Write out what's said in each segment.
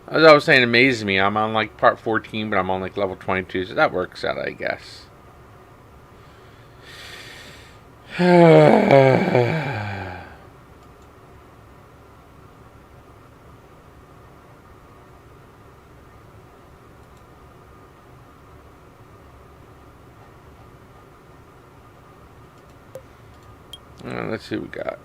As I was saying, it amazes me. I'm on like part 14, but I'm on like level 22, so that works out, I guess. Let's see what we got.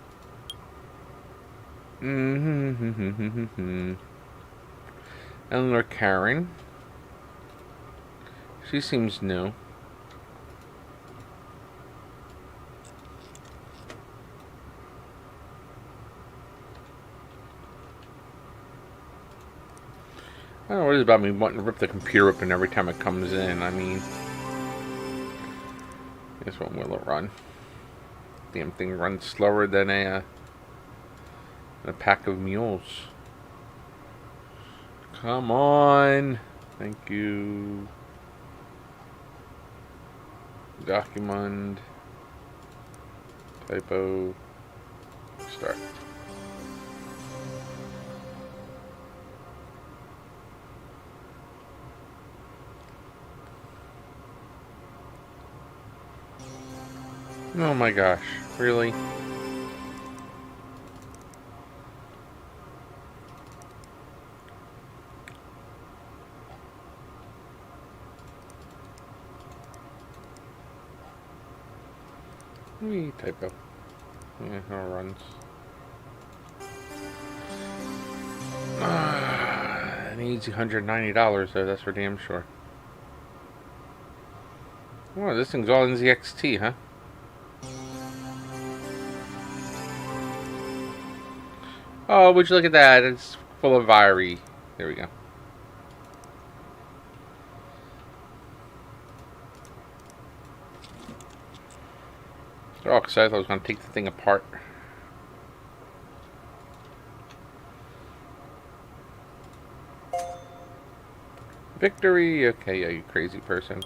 Eleanor Karen. She seems new. I don't know what it is about me wanting to rip the computer open every time it comes in. I mean, this one will it run? Damn thing runs slower than a pack of mules. Come on. Thank you. Document. Typo. Start. Oh my gosh. Really? Typo. Yeah, how it runs. It needs $190 though, that's for damn sure. Oh, this thing's all in ZXT, huh? Oh, would you look at that? It's full of Viry. There we go. They're all excited. I was going to take the thing apart. Victory! Okay, yeah, you crazy person.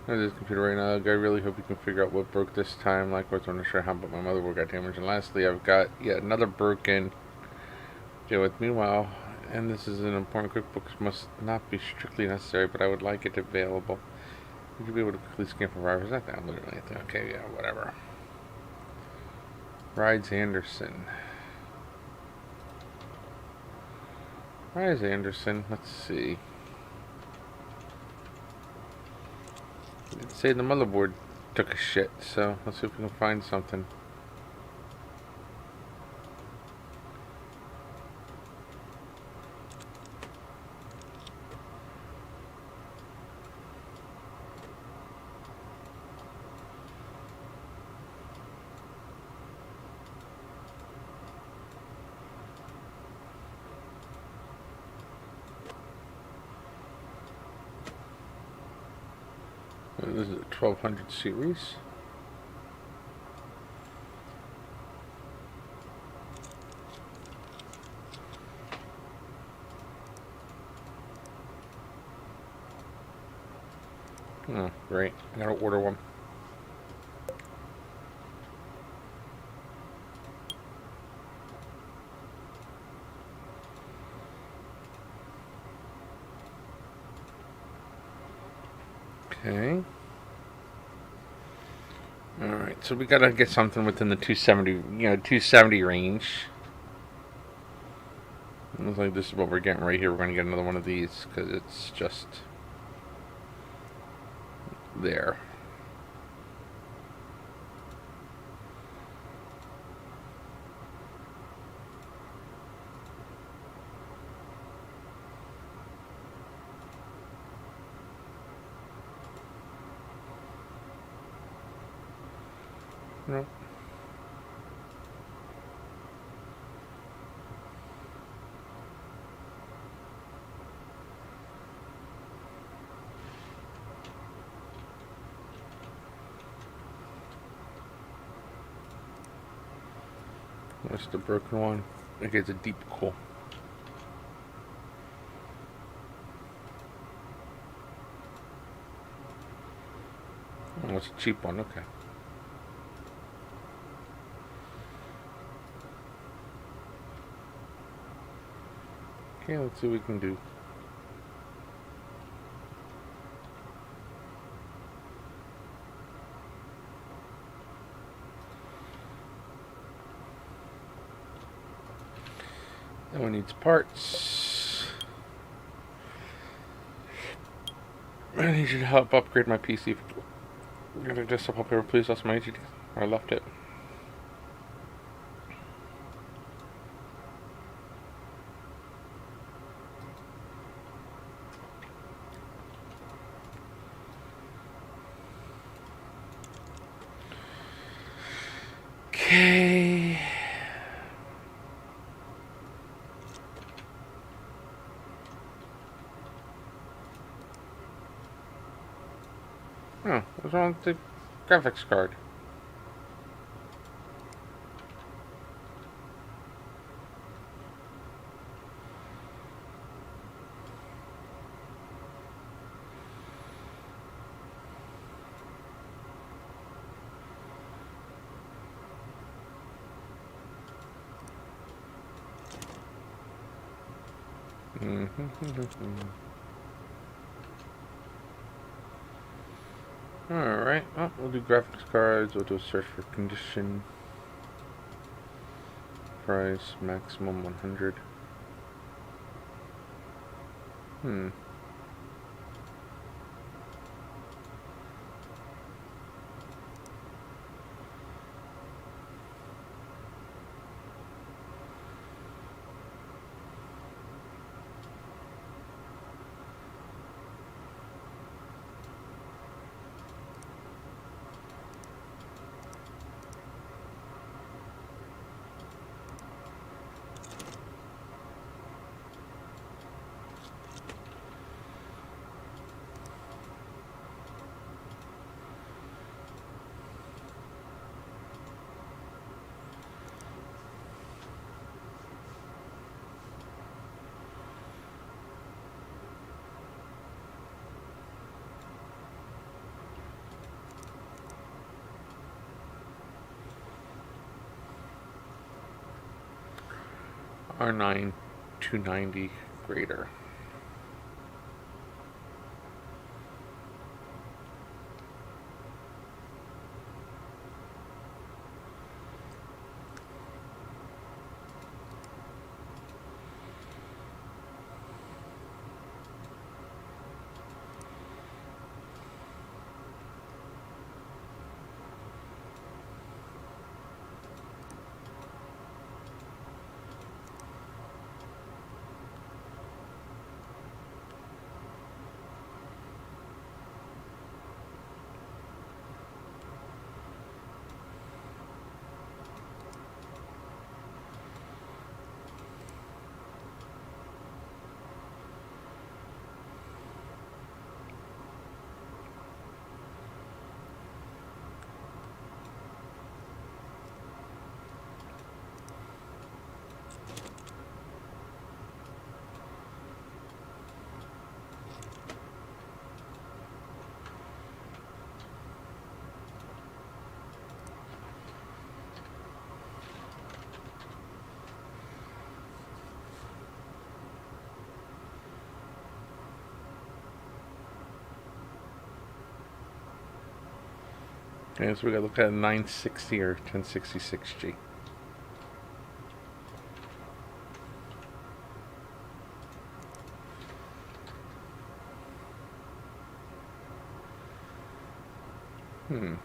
I'm this computer right now. I really hope you can figure out what broke this time. Likewise, I'm not sure how, but my motherboard got damaged. And lastly, I've got yet another broken deal with. Meanwhile, and this is an important QuickBooks must not be strictly necessary, but I would like it available. Would you be able to quickly scan for viruses? Not download or anything. Okay, yeah, whatever. Rides Anderson. Rides Anderson. Let's see. It did say the motherboard took a shit, so let's see if we can find something. This is a 1200 series. Oh, great. I gotta order one. Okay. Alright, so we gotta get something within the 270, 270 range. It looks like this is what we're getting right here. We're gonna get another one of these, because it's just there. Nope. That's the broken one. It gets a deep cool. Oh, it's a cheap one, okay. Okay, let's see what we can do. That one needs parts. I need you to help upgrade my PC. I'm gonna just up here, please. Lost my HD. I left it. Okay. Oh, what's wrong with the graphics card? Alright, well, we'll do graphics cards. We'll do a search for condition. Price, maximum 100. Hmm. R9 290 greater. Okay, so we gotta look at a 960 or 1066G. Hmm.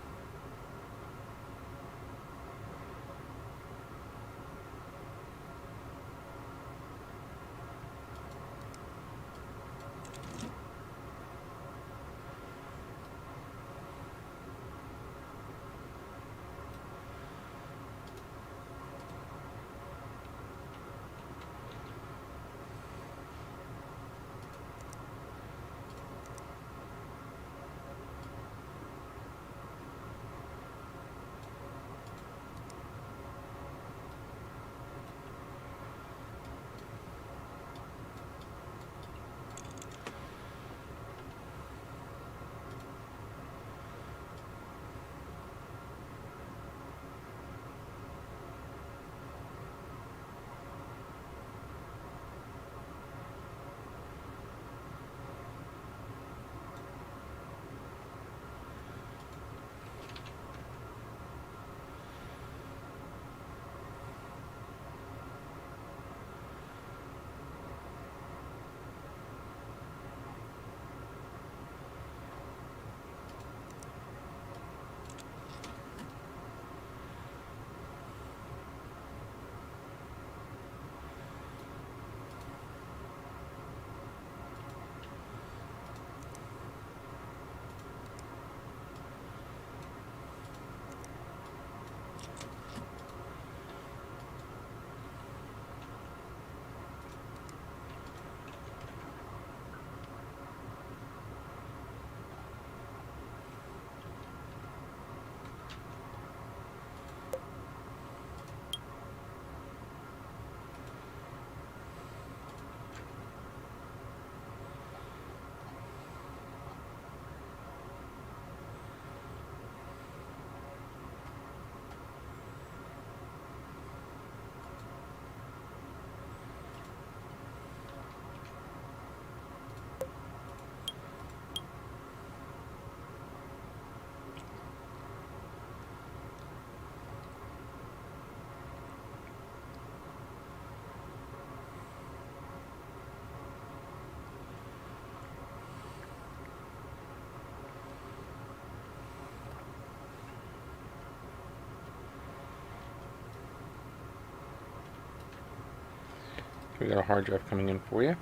We got a hard drive coming in for you.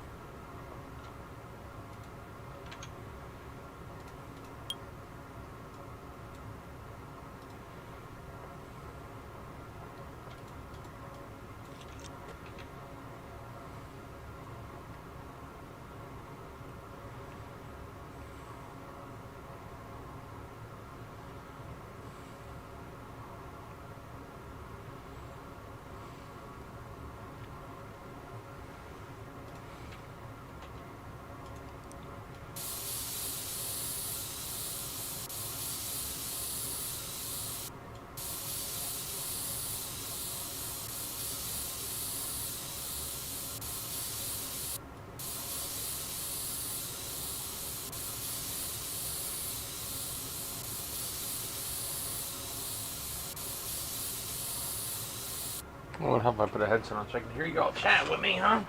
Well, it would help if I put a headset on so I can hear you all chat with me, huh?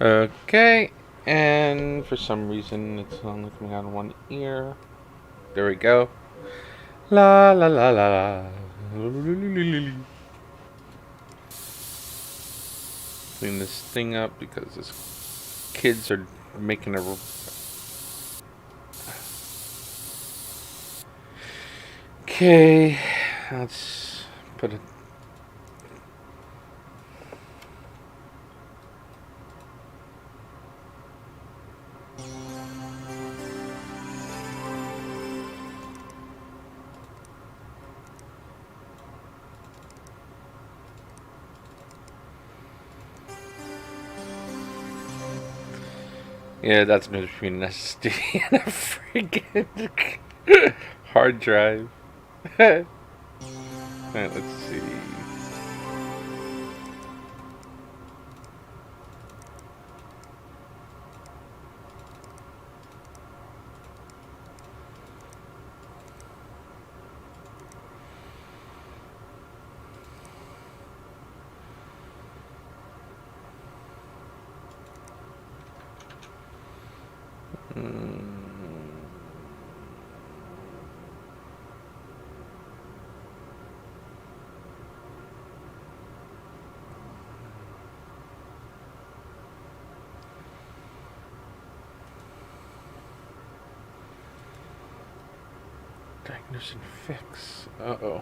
Okay, and for some reason it's only coming out of one ear. There we go. La la la la la. Clean this thing up because these kids are making a. Okay, let's put it. Yeah, that's the difference between an SSD and a freaking hard drive. Alright, let's see. Diagnose and fix. Uh-oh.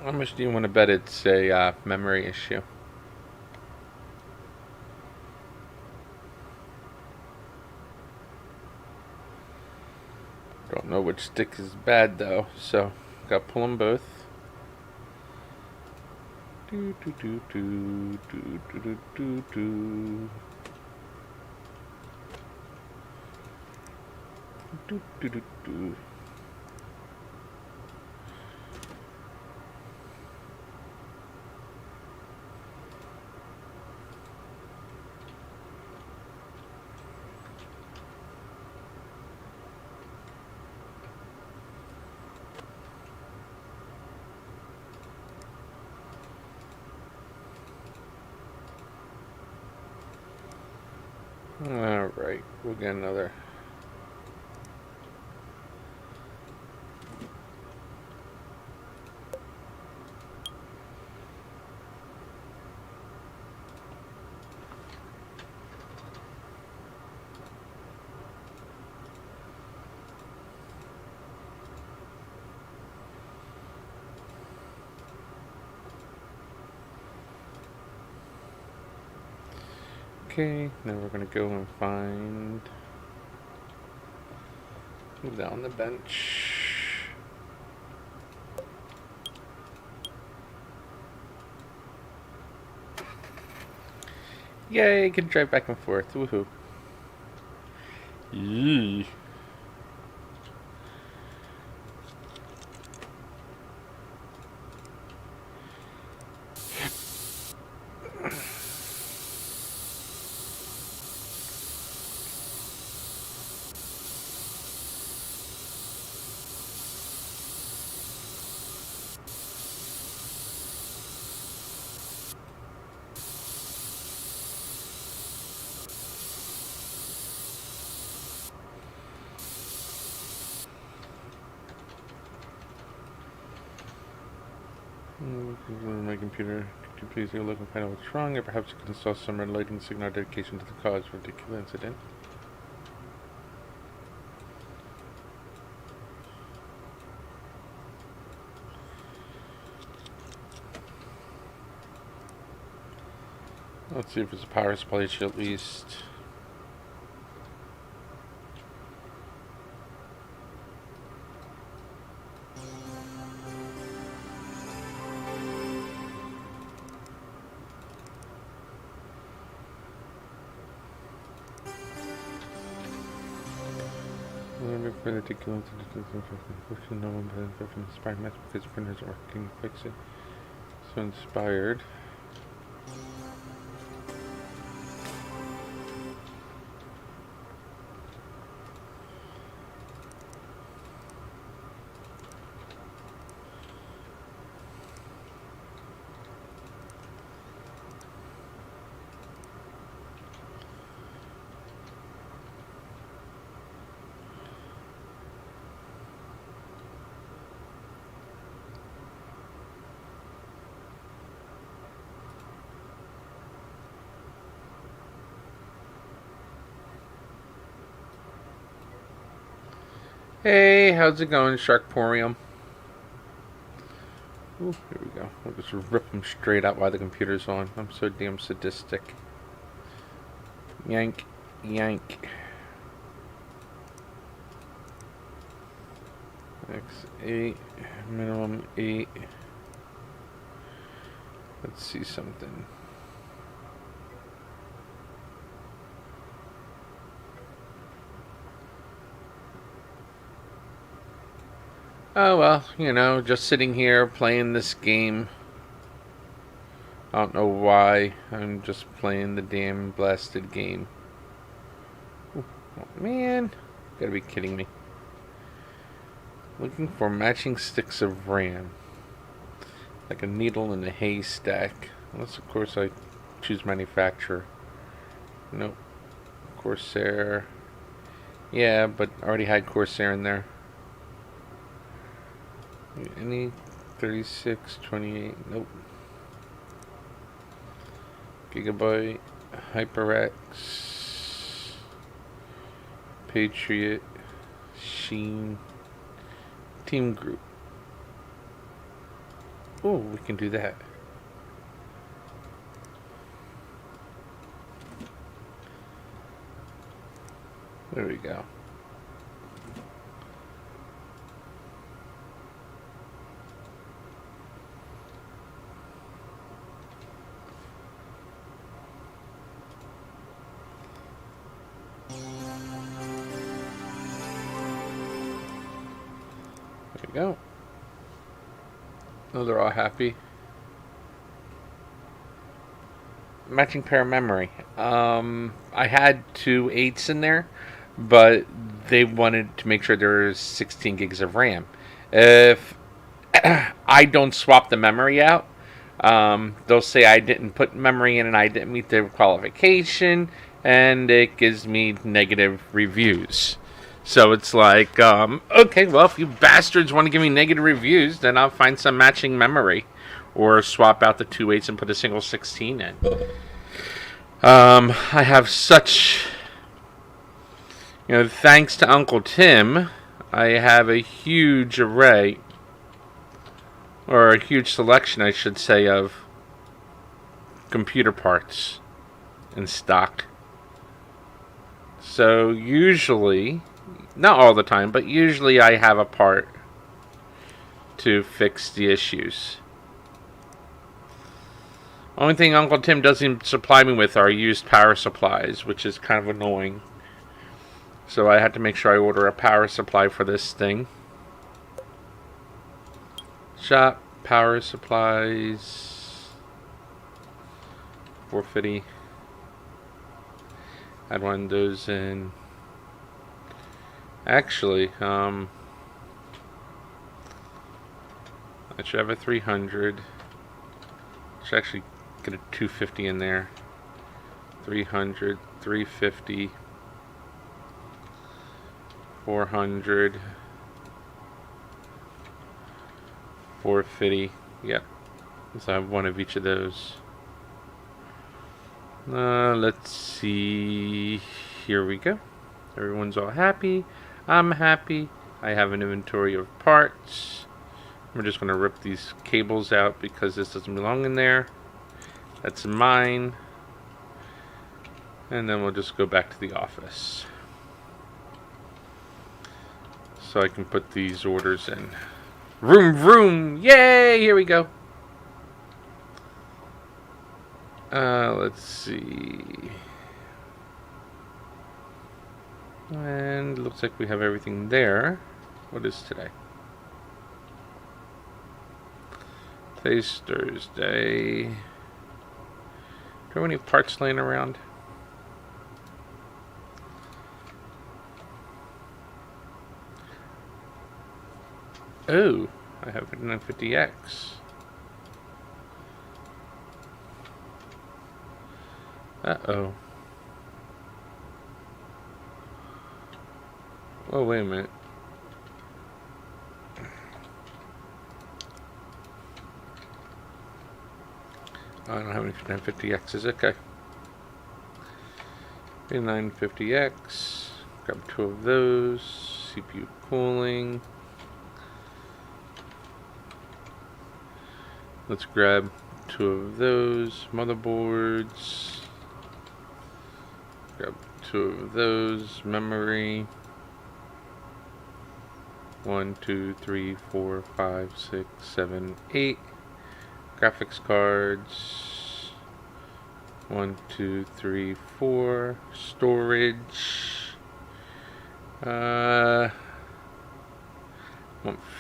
How much do you want to bet it's a memory issue? Don't know which stick is bad though, so gotta pull them both. Do do do do do do do do do do do do. Alright, we'll get another. Okay, now we're gonna go and find. Move down the bench. Yay, I can drive back and forth. Woohoo. Yee. My computer. Could you please take a look and find out what's wrong? Or perhaps you can install some red lighting signal dedication to the cause of the particular incident. Let's see if it's a power supply issue at least. For the particular incident, no one benefit from inspired match because printers are working to fix it. So inspired. Hey, how's it going, Sharkporium? Ooh, here we go. We'll just rip them straight out while the computer's on. I'm so damn sadistic. Yank, yank. X8, minimum 8. Let's see something. Oh well, you know, just sitting here playing this game. I don't know why. I'm just playing the damn blasted game. Ooh, oh, man. Gotta be kidding me. Looking for matching sticks of RAM. Like a needle in a haystack. Unless, of course, I choose manufacturer. Nope. Corsair. Yeah, but I already had Corsair in there. Any 36, 28, nope. Gigabyte, HyperX, Patriot, Sheen, Team Group. Oh, we can do that. There we go. There we go. Oh, they're all happy. Matching pair of memory. I had 2 8s in there, but they wanted to make sure there's 16 gigs of RAM. If I don't swap the memory out, they'll say I didn't put memory in and I didn't meet the qualification, and it gives me negative reviews. So it's like, okay, well, if you bastards want to give me negative reviews, then I'll find some matching memory. Or swap out the 2 8s and put a single 16 in. I have such... thanks to Uncle Tim, I have a huge array, or a huge selection, I should say, of computer parts in stock. So usually, not all the time, but usually I have a part to fix the issues. Only thing Uncle Tim doesn't supply me with are used power supplies, which is kind of annoying. So I had to make sure I order a power supply for this thing. Shop, power supplies, 450. Had one of those in. Actually, I should have a 300. Should actually get a 250 in there. 300, 350, 400, 450. Yep. So I have one of each of those. Let's see. Here we go. Everyone's all happy. I'm happy. I have an inventory of parts. We're just going to rip these cables out because this doesn't belong in there. That's mine. And then we'll just go back to the office. So I can put these orders in. Vroom vroom! Yay! Here we go. Let's see. And looks like we have everything there. What is today? Today's Thursday. Do you have any parts laying around? Oh, I have 5950X. Uh-oh. Oh, wait a minute. I don't have any 5950X's. Okay. 5950X. Grab 2 of those. CPU cooling. Let's grab 2 of those. Motherboards. Grab 2 of those. Memory. 1, 2, 3, 4, 5, 6, 7, 8. Graphics cards. 1, 2, 3, 4. Storage. Want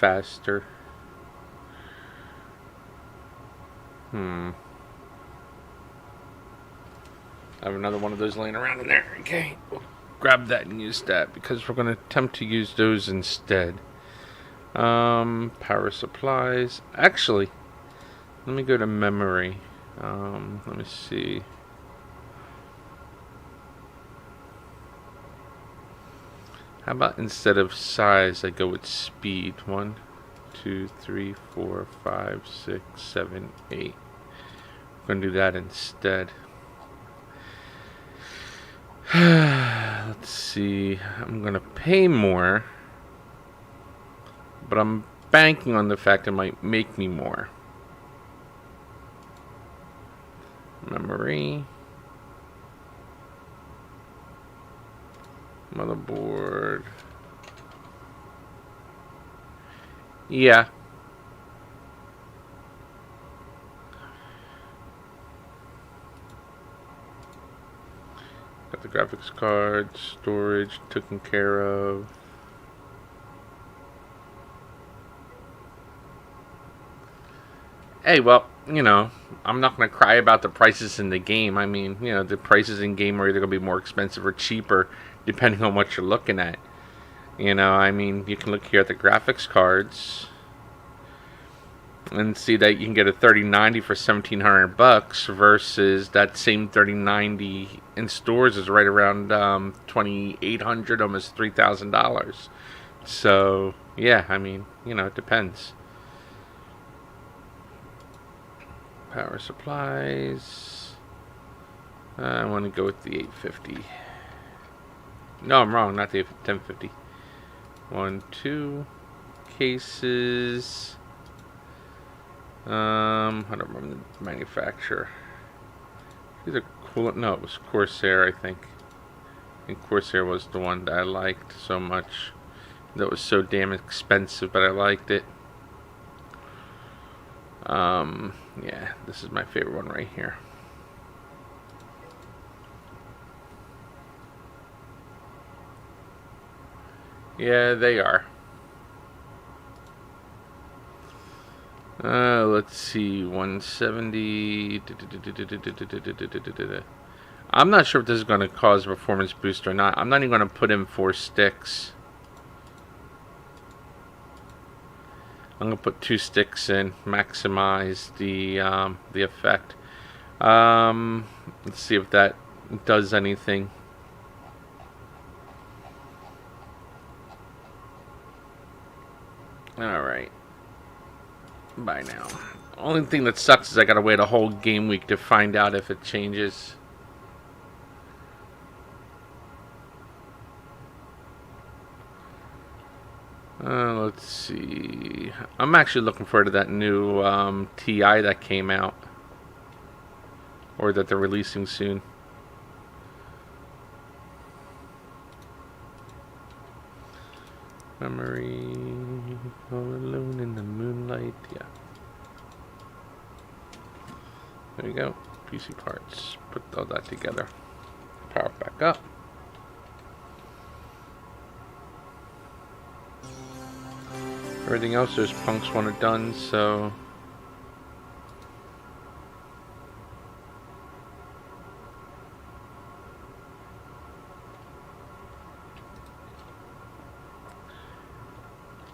faster. I have another one of those laying around in there. Okay, we'll grab that and use that because we're going to attempt to use those instead. Power supplies. Actually, let me go to memory. Let me see. How about instead of size, I go with speed? 1, 2, 3, 4, 5, 6, 7, 8. I'm going to do that instead. Let's see. I'm going to pay more, but I'm banking on the fact it might make me more. Memory. Motherboard. Yeah. Got the graphics card, storage taken care of. Hey, well, you know, I'm not going to cry about the prices in the game. I mean, you know, the prices in game are either going to be more expensive or cheaper depending on what you're looking at. You know, I mean, you can look here at the graphics cards and see that you can get a 3090 for $1,700 versus that same 3090 in stores is right around $2,800, almost $3,000. So, yeah, I mean, you know, it depends. Power supplies. I want to go with the 850. No, I'm wrong. Not the 1050. 1, 2 cases. I don't remember the manufacturer. These are cool. No, it was Corsair, I think. I think Corsair was the one that I liked so much. That was so damn expensive, but I liked it. Yeah, this is my favorite one right here. Yeah, they are. Let's see, 170. I'm not sure if this is going to cause a performance boost or not. I'm not even going to put in 4 sticks. I'm going to put 2 sticks in, maximize the effect. Let's see if that does anything. Alright. Bye now. Only thing that sucks is I gotta wait a whole game week to find out if it changes. Let's see. I'm actually looking forward to that new TI that came out, or that they're releasing soon. Memory, all alone in the moonlight. Yeah. There you go. PC parts. Put all that together. Power it back up. Everything else, there's punks want it done, so.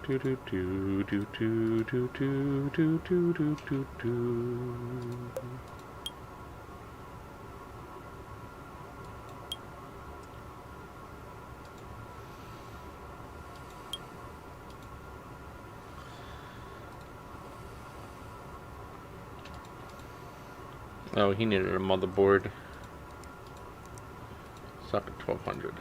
Do do do do do do do do do do do do. Oh, he needed a motherboard. Socket 1200.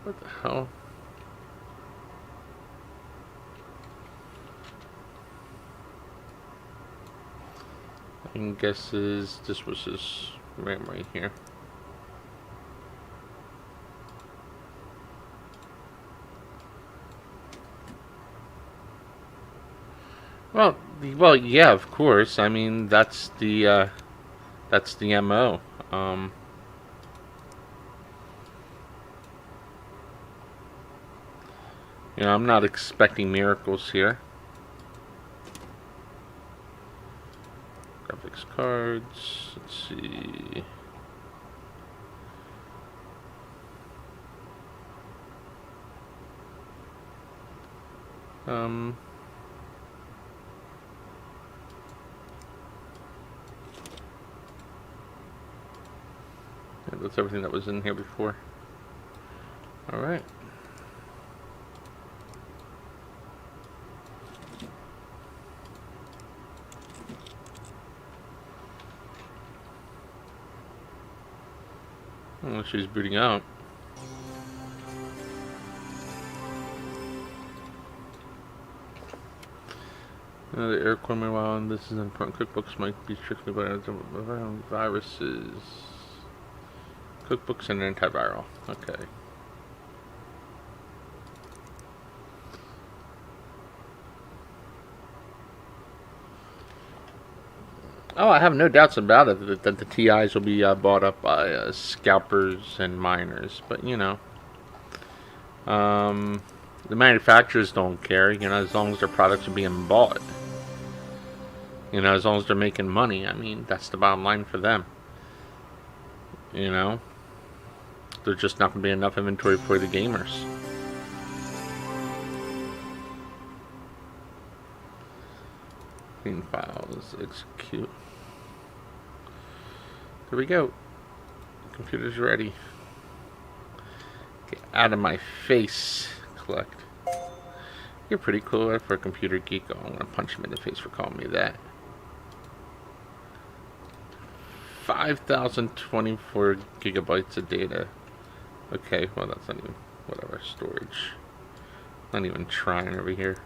What the hell? I guess this was his RAM right here. Well, yeah, of course. I mean, that's the MO. You know, I'm not expecting miracles here. Graphics cards. Let's see. Yeah, that's everything that was in here before. All right. Oh, she's booting out. The air corner while this is important. Cookbooks might be strictly by viruses. Cookbooks and antiviral. Okay. Oh, I have no doubts about it that the TIs will be bought up by scalpers and miners. But, you know, the manufacturers don't care, you know, as long as their products are being bought. You know, as long as they're making money. I mean, that's the bottom line for them. You know, there's just not going to be enough inventory for the gamers. Clean files, execute. There we go. Computer's ready. Get out of my face. Collect. You're pretty cool for a computer geek. Oh, I'm gonna punch him in the face for calling me that. 5,024 gigabytes of data. Okay, well that's not even, whatever, storage. Not even trying over here.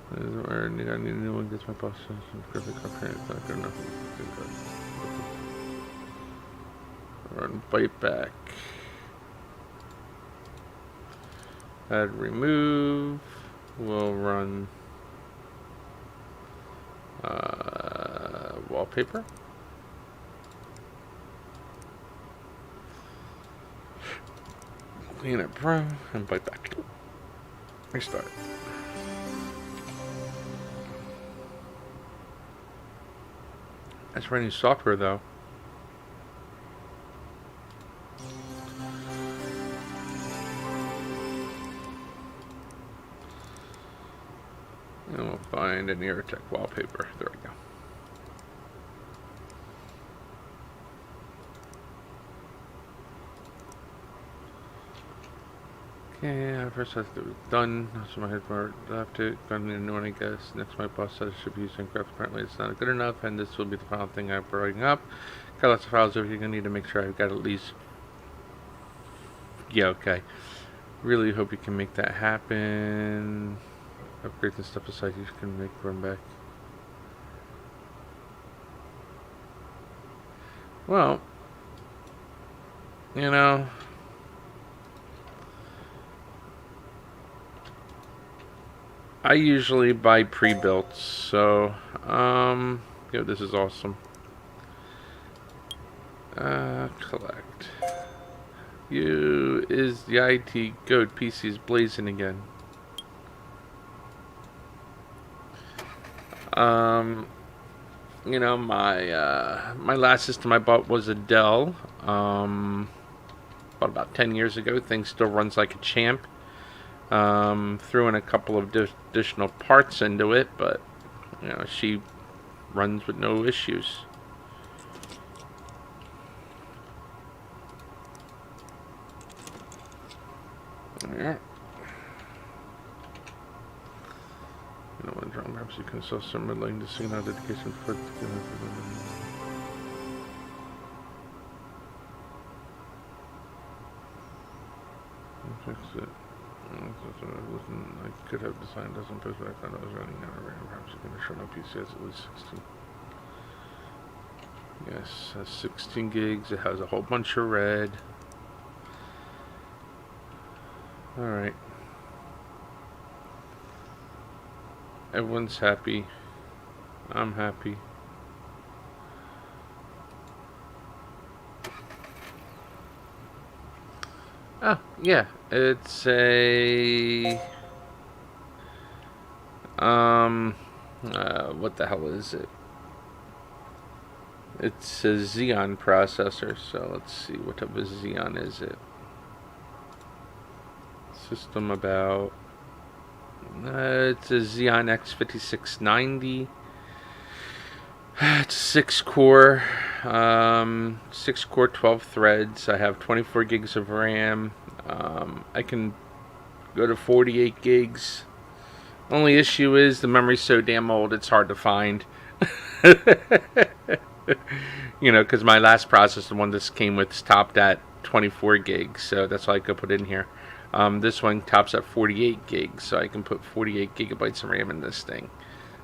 I need a new one. Gets my boss. Perfect. Okay, it's not good enough. Run byte back. Add remove. We'll run wallpaper. Clean it Pro, and bite back. Restart. That's running software though. And we'll find an Airtech wallpaper. There we go. Okay, first I have to do it done. So my headboard left it. Got a new one, I guess. Next, my boss said it should be used in craft. Apparently, it's not good enough, and this will be the final thing I'm bringing up. Got lots of files over here. Gonna need to make sure I've got at least. Yeah, okay. Really hope you can make that happen. Upgrades and stuff aside, you can make run back. Well, you know. I usually buy pre-built, so yeah, this is awesome. Collect. Is the IT goat PC's blazing again? You know, my last system I bought was a Dell. Bought about 10 years ago. Thing still runs like a champ. Threw in a couple of additional parts into it, but you know, she runs with no issues. Yeah. You know what, John, perhaps you can sell some relating to signal dedication for fix it. I could have designed doesn't post, but I found I was running out of RAM. Perhaps you can show no PC has at least 16. Yes, has 16 gigs. It has a whole bunch of red. Alright. Everyone's happy. I'm happy. Oh, yeah. It's a... what the hell is it? It's a Xeon processor, so let's see, what type of Xeon is it? System about... it's a Xeon X5690. It's 6 core, 12 threads. I have 24 gigs of RAM. I can go to 48 gigs. Only issue is the memory's so damn old, it's hard to find. You know, because my last processor, the one this came with, topped at 24 gigs, so that's why I could put in here. This one tops at 48 gigs, so I can put 48 gigabytes of RAM in this thing.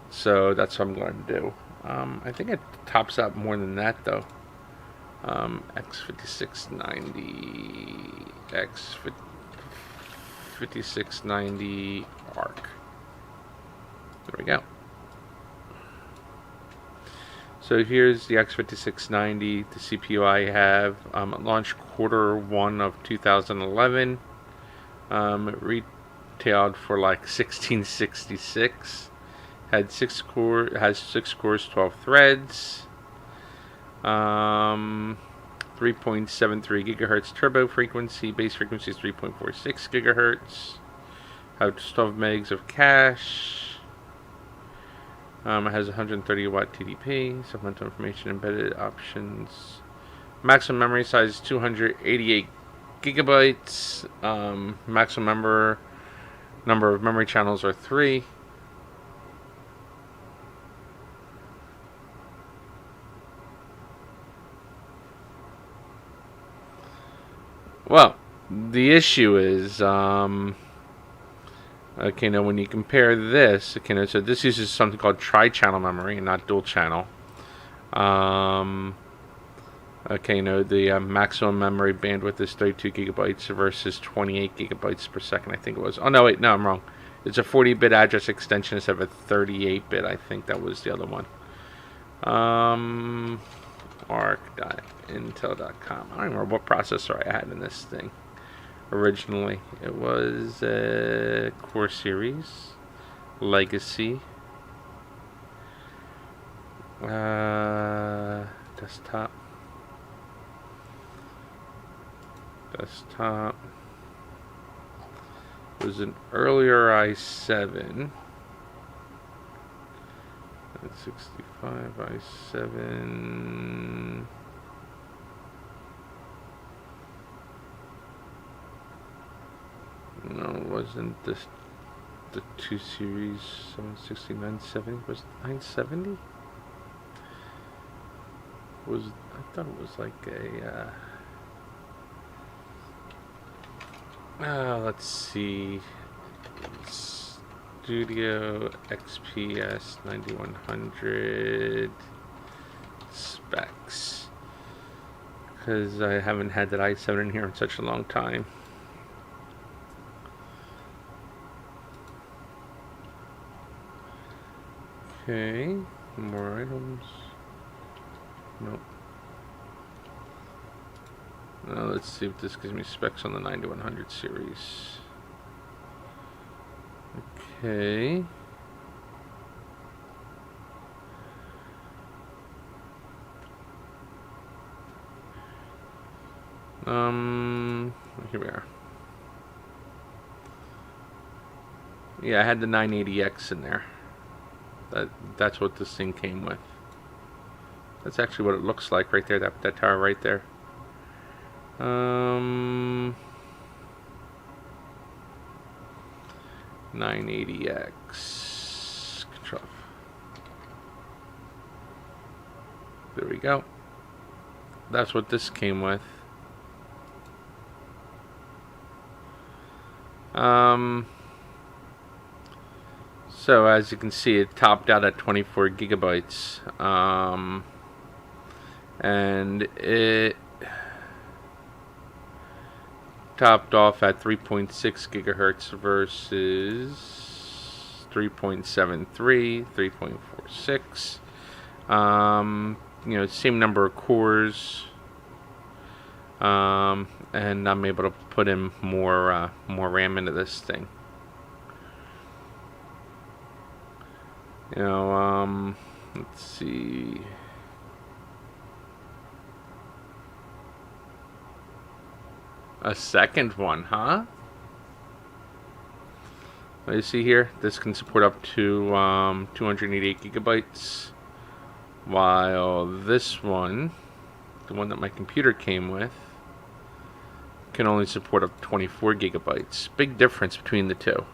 So that's what I'm going to do. I think it tops out more than that, though. X5690, X5690 ARC. There we go. So here's the X5690, the CPU I have. It launched Q1 of 2011. It retailed for like $1666. Has 6 cores, 12 threads. 3.73 gigahertz turbo frequency. Base frequency is 3.46 gigahertz. Has 12 megs of cache. It has 130 watt TDP. Supplemental information, embedded options. Maximum memory size is 288 gigabytes. Maximum number of memory channels are 3. Well, the issue is, okay, now when you compare this, okay, now, so this uses something called tri-channel memory and not dual channel. Okay, no, the maximum memory bandwidth is 32 gigabytes versus 28 gigabytes per second, I think it was. Oh, no, wait, no, I'm wrong. It's a 40-bit address extension instead of a 38-bit. I think that was the other one. Arc.intel.com. I don't remember what processor I had in this thing. originally. It was a Core Series, Legacy, desktop. It was an earlier i7. 65 i7. No, it wasn't this. The 2 series 760 970 was 970. Was I thought it was like a. Let's see. Studio XPS 9100 specs. Because I haven't had that i7 in here in such a long time. Okay, more items. Nope. Now let's see if this gives me specs on the 9100 series. Okay. Here we are. Yeah, I had the 980X in there. That's what this thing came with. That's actually what it looks like right there. That tower right there. 980X. Control. There we go. That's what this came with. So as you can see, it topped out at 24 gigabytes, and it topped off at 3.6 gigahertz versus 3.73, 3.46. Same number of cores, and I'm able to put in more RAM into this thing. Let's see. A second one, huh? What do you see here? This can support up to 288 gigabytes, while this one, the one that my computer came with, can only support up to 24 gigabytes. Big difference between the two.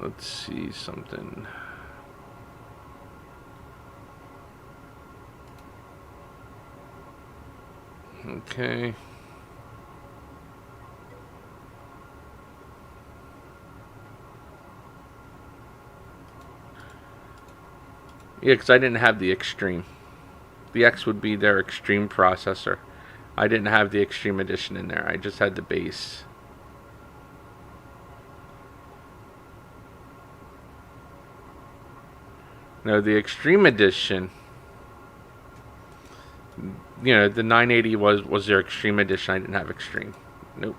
Let's see something. Okay. Yeah, because I didn't have the Extreme. The X would be their Extreme processor. I didn't have the Extreme Edition in there. I just had the base. No, the Extreme Edition, the 980 was their Extreme Edition. I didn't have Extreme. Nope.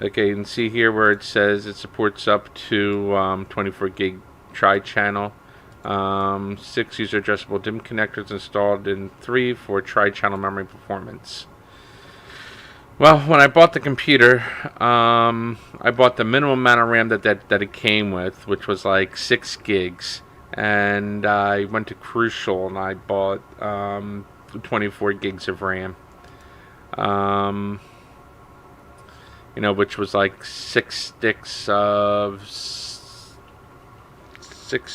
Okay, you can see here where it says it supports up to 24 gig tri-channel. 6 user addressable DIMM connectors installed in 3 for tri-channel memory performance. Well, when I bought the computer, I bought the minimum amount of RAM that it came with, which was like 6 gigs. And I went to Crucial and I bought 24 gigs of RAM. Which was like 6 sticks of 6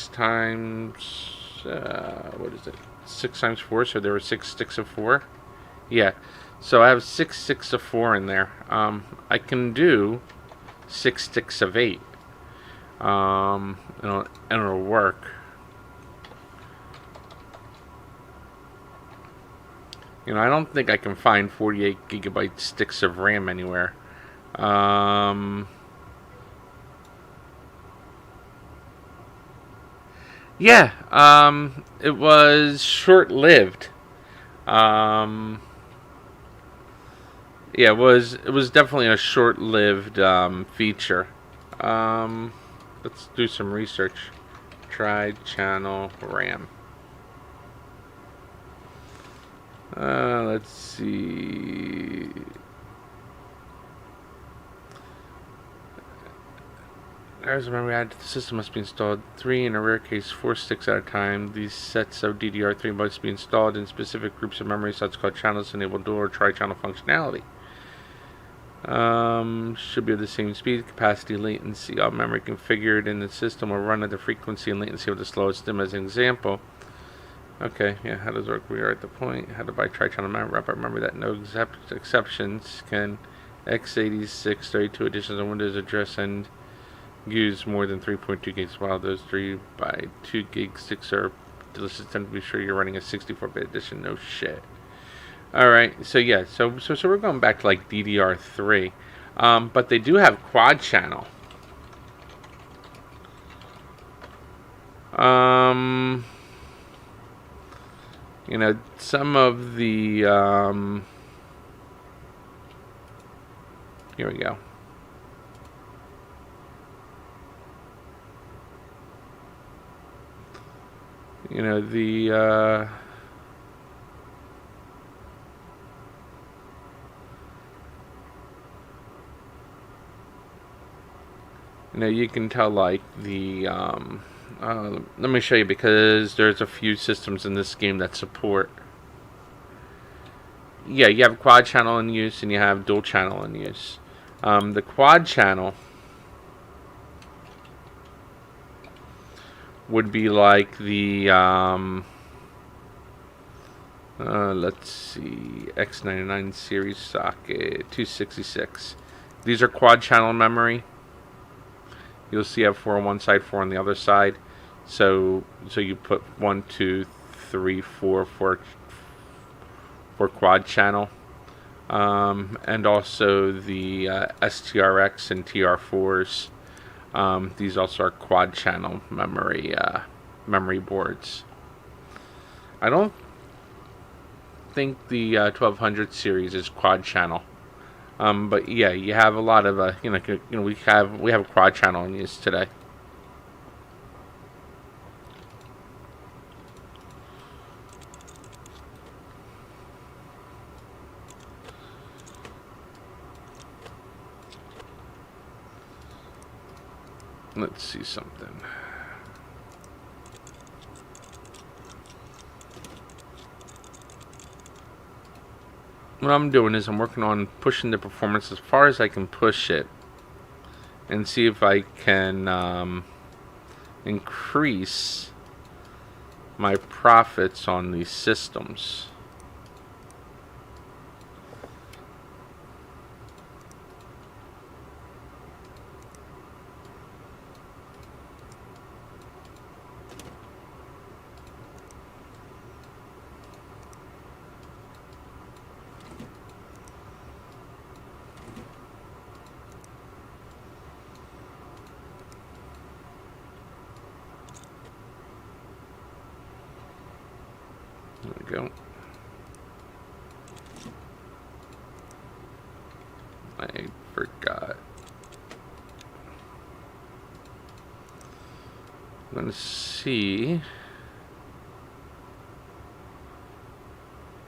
times, what is it? 6 times 4, so there were 6 sticks of 4. Yeah, so I have 6 sticks of 4 in there. I can do 6 sticks of 8. And it'll work. I don't think I can find 48 gigabyte sticks of RAM anywhere. Yeah, it was short-lived. Um, yeah, it was definitely a short-lived feature. Um, let's do some research. Tri-channel RAM. Let's see. As a memory added to the system must be installed 3, in a rare case 4 sticks at a time. These sets of DDR3 must be installed in specific groups of memory sets called channels to enable dual or tri-channel functionality. Should be of the same speed, capacity, latency. All memory configured in the system will run at the frequency and latency of the slowest DIMM as an example. Okay, yeah, how does it work? We are at the point. How to buy tri-channel memory? Wrap up memory that no exceptions can x86 32 editions of Windows address and use more than 3.2 gigs, while those 3 by 2 gig sticks are delicious. Tend to be sure you're running a 64-bit edition. No shit. All right, so yeah, so we're going back to like DDR3, but they do have quad channel. You know, some of the here we go. You know, the you know, you can tell like the let me show you, because there's a few systems in this game that support. Yeah, you have quad channel in use and you have dual channel in use. The quad channel would be like the let's see, X99 series socket 266. These are quad channel memory. You'll see I have 4 on one side, 4 on the other side. So you put 1, 2, 3, 4 for quad channel, and also the STRX and TR4s. These also are quad channel memory boards. I don't think the 1200 series is quad channel. But yeah, you have a lot of we have a quad channel in use today. Let's see something. What I'm doing is I'm working on pushing the performance as far as I can push it, and see if I can increase my profits on these systems. There we go. I forgot. I'm gonna see.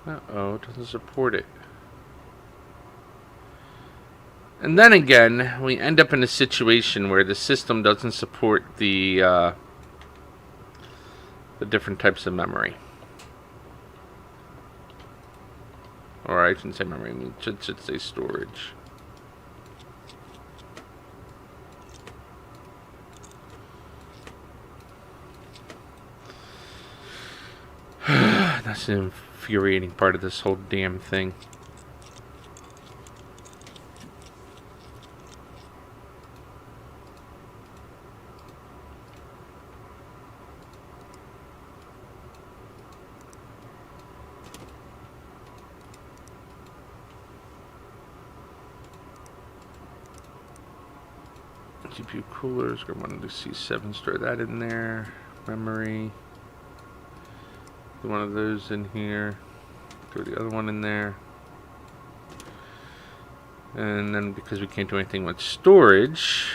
Uh-oh, it doesn't support it. And then again, we end up in a situation where the system doesn't support the different types of memory. Or I shouldn't say memory, I should say storage. That's an infuriating part of this whole damn thing. GPU coolers, we're going to do C7, store that in there. memory. Put one of those in here. Throw the other one in there. And then because we can't do anything with storage,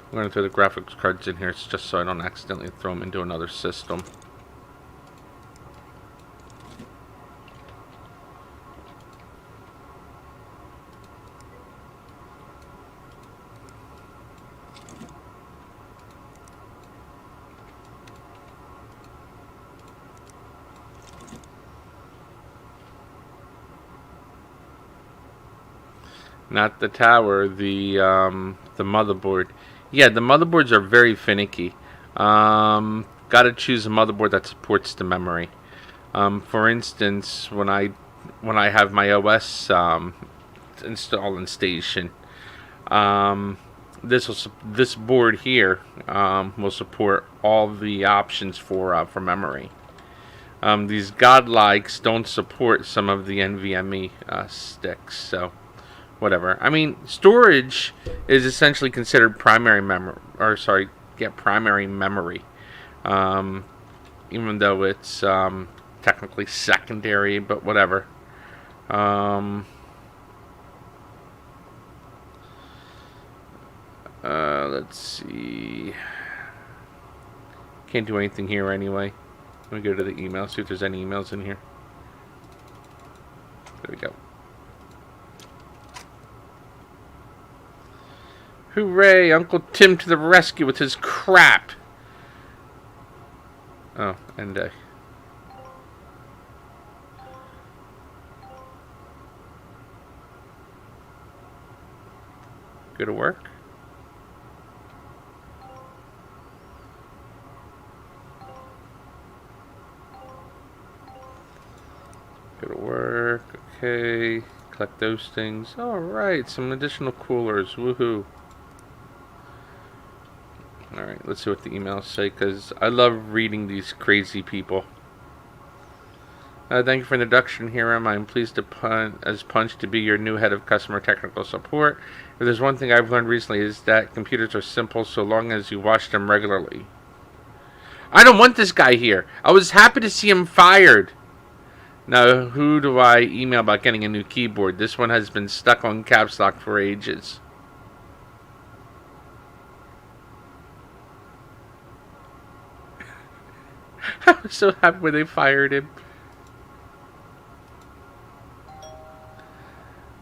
I'm going to throw the graphics cards in here just so I don't accidentally throw them into another system. Not the tower, the motherboard. Yeah, the motherboards are very finicky. Gotta choose a motherboard that supports the memory. For instance, when I have my OS installed in Station, this board here will support all the options for memory. These godlikes don't support some of the NVMe sticks, so whatever. I mean, storage is essentially considered primary memory, primary memory. Even though it's technically secondary, but whatever. Let's see. Can't do anything here anyway. Let me go to the email, see if there's any emails in here. There we go. Hooray! Uncle Tim to the rescue with his crap! Oh, and go to work. Go to work. Okay. Collect those things. Alright, some additional coolers. Woohoo. Alright, let's see what the emails say, because I love reading these crazy people. Thank you for the introduction, Hiram. I'm pleased as Punch to be your new head of customer technical support. If there's one thing I've learned recently is that computers are simple so long as you wash them regularly. I don't want this guy here. I was happy to see him fired. Now, who do I email about getting a new keyboard? This one has been stuck on caps lock for ages. I was so happy when they fired him.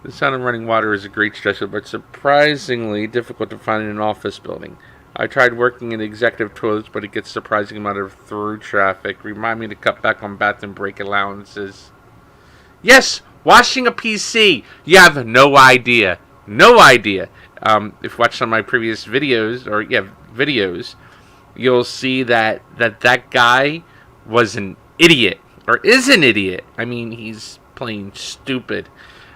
The sound of running water is a great stressor, but surprisingly difficult to find in an office building. I tried working in executive toilets, but it gets a surprising amount of through traffic. Remind me to cut back on bathroom break allowances. Yes, washing a PC. You have no idea. No idea. If you watch some of my previous videos, videos, you'll see that guy was an idiot, or is an idiot. I mean, he's plain stupid.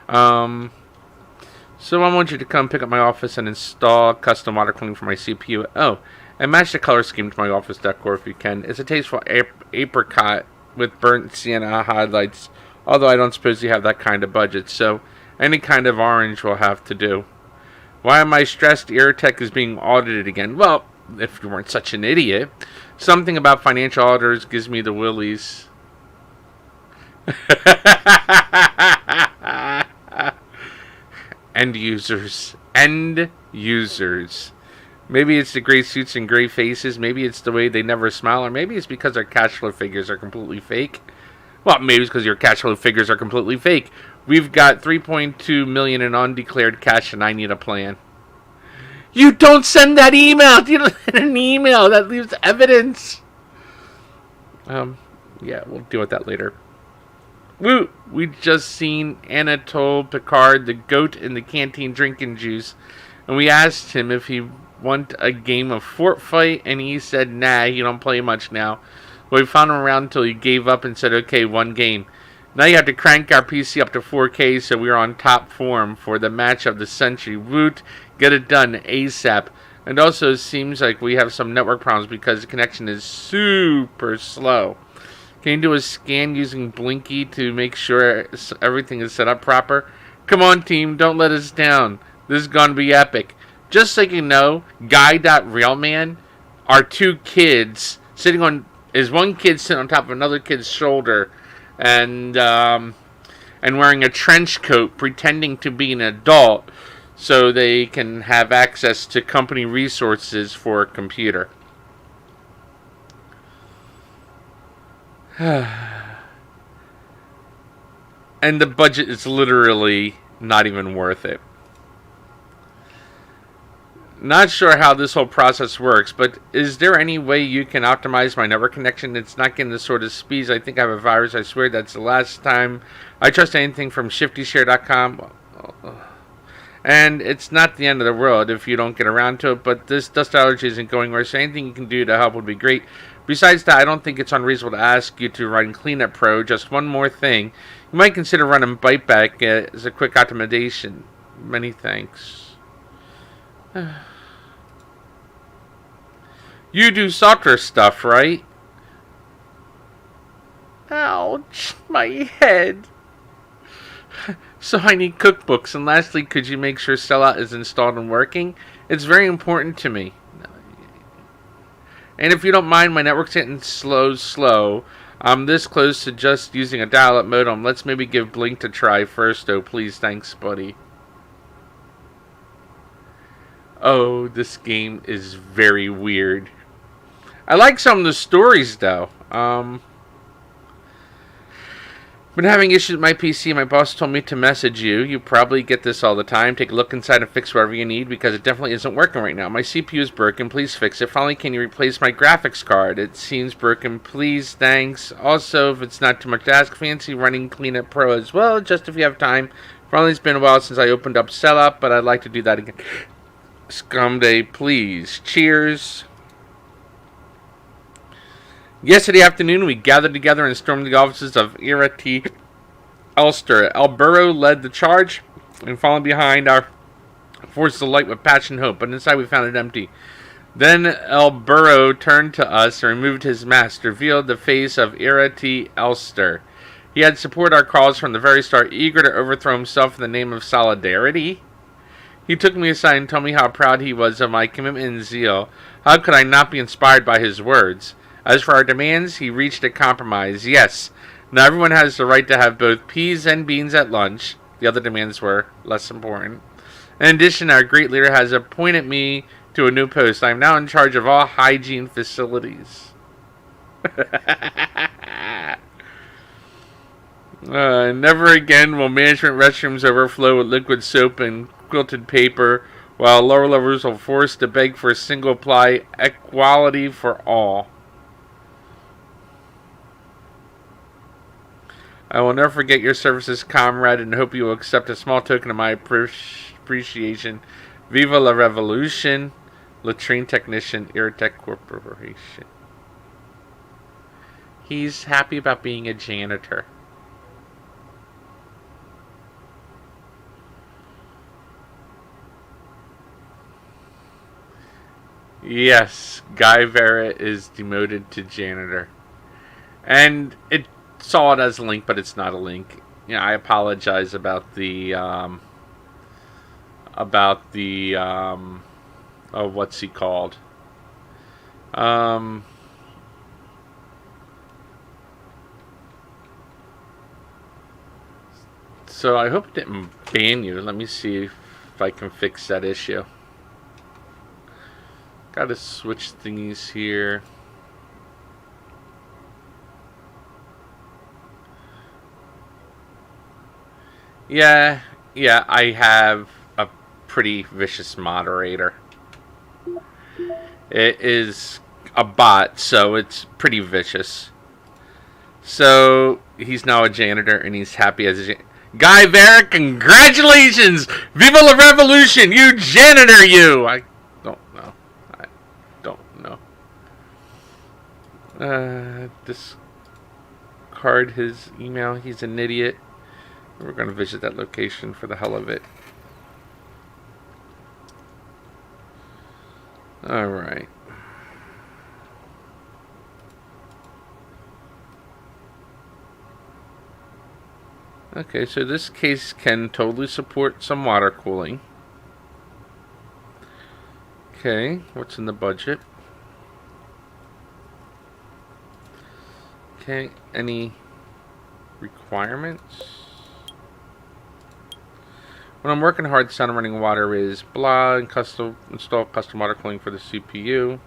So I want you to come pick up my office and install custom water cleaning for my CPU. Oh, and match the color scheme to my office decor if you can. It's a tasteful apricot with burnt sienna highlights, although I don't suppose you have that kind of budget, so any kind of orange will have to do. Why am I stressed? Airtech is being audited again. Well, if you weren't such an idiot. Something about financial auditors gives me the willies. End users. Maybe it's the gray suits and gray faces. Maybe it's the way they never smile. Or maybe it's because our cash flow figures are completely fake. Well, maybe it's because your cash flow figures are completely fake. We've got $3.2 million in undeclared cash and I need a plan. You don't send that email! You don't send an email! That leaves evidence! Yeah, we'll deal with that later. Woo! We just seen Anatole Picard, the goat in the canteen drinking juice, and we asked him if he want a game of Fort Fight, and he said, nah, you don't play much now. Well, we found him around until he gave up and said, okay, one game. Now you have to crank our PC up to 4K so we're on top form for the match of the century. Woot, get it done ASAP. And also it seems like we have some network problems because the connection is super slow. Can you do a scan using Blinky to make sure everything is set up proper? Come on, team, don't let us down. This is gonna be epic. Just so you know, Guy.Railman are two kids sitting on is one kid sitting on top of another kid's shoulder, and wearing a trench coat, pretending to be an adult, so they can have access to company resources for a computer. And the budget is literally not even worth it. Not sure how this whole process works, but is there any way you can optimize my network connection? It's not getting the sort of speeds. I think I have a virus. I swear that's the last time I trust anything from ShiftyShare.com. And it's not the end of the world if you don't get around to it, but this dust allergy isn't going worse. So anything you can do to help would be great. Besides that, I don't think it's unreasonable to ask you to run Cleanup Pro. Just one more thing. You might consider running Byteback as a quick optimization. Many thanks. You do software stuff, right? Ouch, my head. So I need cookbooks. And lastly, could you make sure Sellout is installed and working? It's very important to me. And if you don't mind, my network's getting slow. I'm this close to just using a dial-up modem. Let's maybe give Blink a try first, though. Please, thanks, buddy. Oh, this game is very weird. I like some of the stories, though. Been having issues with my PC. My boss told me to message you. You probably get this all the time. Take a look inside and fix whatever you need, because it definitely isn't working right now. My CPU is broken. Please fix it. Finally, can you replace my graphics card? It seems broken. Please, thanks. Also, if it's not too much to ask, fancy running Cleanup Pro as well, just if you have time. Finally, it's been a while since I opened up Sellout, but I'd like to do that again. Scum Day, please. Cheers. Yesterday afternoon, we gathered together and stormed the offices of Ira T. Elster. Elburo led the charge, and following behind our forces alight with passion and hope, but inside we found it empty. Then Elburo turned to us and removed his mask, revealed the face of Ira T. Elster. He had supported our cause from the very start, eager to overthrow himself in the name of solidarity. He took me aside and told me how proud he was of my commitment and zeal. How could I not be inspired by his words? As for our demands, he reached a compromise. Yes, now everyone has the right to have both peas and beans at lunch. The other demands were less important. In addition, our great leader has appointed me to a new post. I am now in charge of all hygiene facilities. Never again will management restrooms overflow with liquid soap and quilted paper, while lower levels are forced to beg for single-ply equality for all. I will never forget your services, comrade, and hope you will accept a small token of my appreciation. Viva la Revolution, Latrine Technician, Iratech Corporation. He's happy about being a janitor. Yes, Guy Vera is demoted to janitor. And it saw it as a link, but it's not a link. You know, I apologize about the oh, what's he called? So I hope it didn't ban you. Let me see if I can fix that issue. Gotta switch thingies here. Yeah, I have a pretty vicious moderator. It is a bot, so it's pretty vicious. So, he's now a janitor, and he's happy as a janitor. Guy Vera, congratulations! Viva la Revolution! You janitor, you! I don't know. Discard his email. He's an idiot. We're going to visit that location for the hell of it. Alright. Okay, so this case can totally support some water cooling. Okay, what's in the budget? Okay, any requirements? When I'm working hard, the sound of running water is blah, and install custom water cooling for the CPU.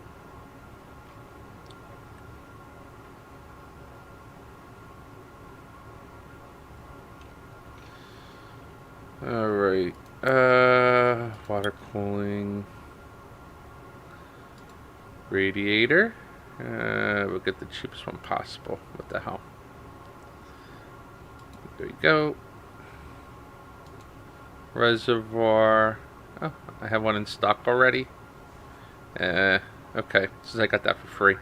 Alright, water cooling. Radiator. We'll get the cheapest one possible. What the hell? There you go. Reservoir. Oh, I have one in stock already. Okay, since I got that for free.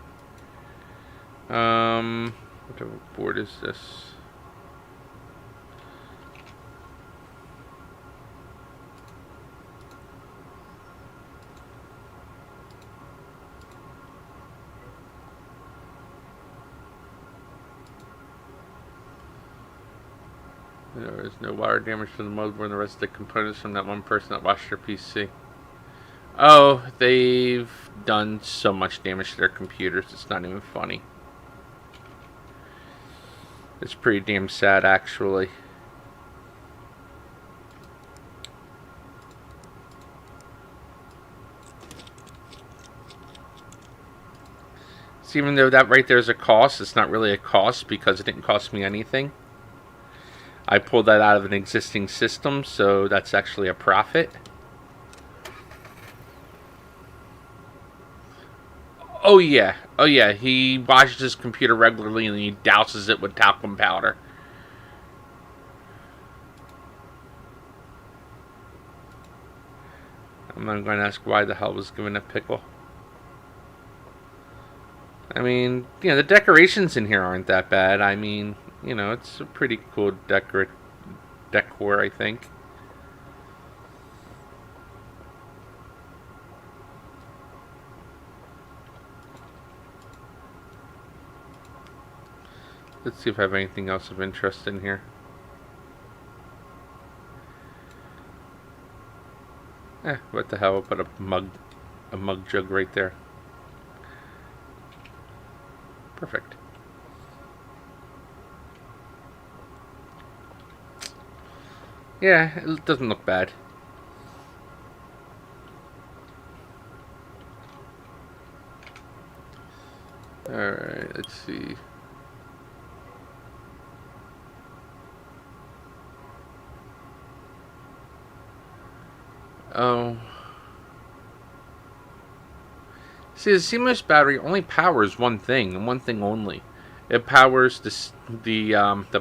What board is this? There is no wire damage to the motherboard and the rest of the components from that one person that washed their PC. Oh, they've done so much damage to their computers, it's not even funny. It's pretty damn sad, actually. So even though that right there is a cost, it's not really a cost because it didn't cost me anything. I pulled that out of an existing system, so that's actually a profit. Oh yeah, he washes his computer regularly and he douses it with talcum powder. I'm not going to ask why the hell was given a pickle. I mean, you know, the decorations in here aren't that bad. I mean, you know, it's a pretty cool decor, I think. Let's see if I have anything else of interest in here. What the hell? I'll put a mug jug right there. Perfect. Yeah, it doesn't look bad. Alright, let's see. Oh. See, the CMOS battery only powers one thing, and one thing only. It powers the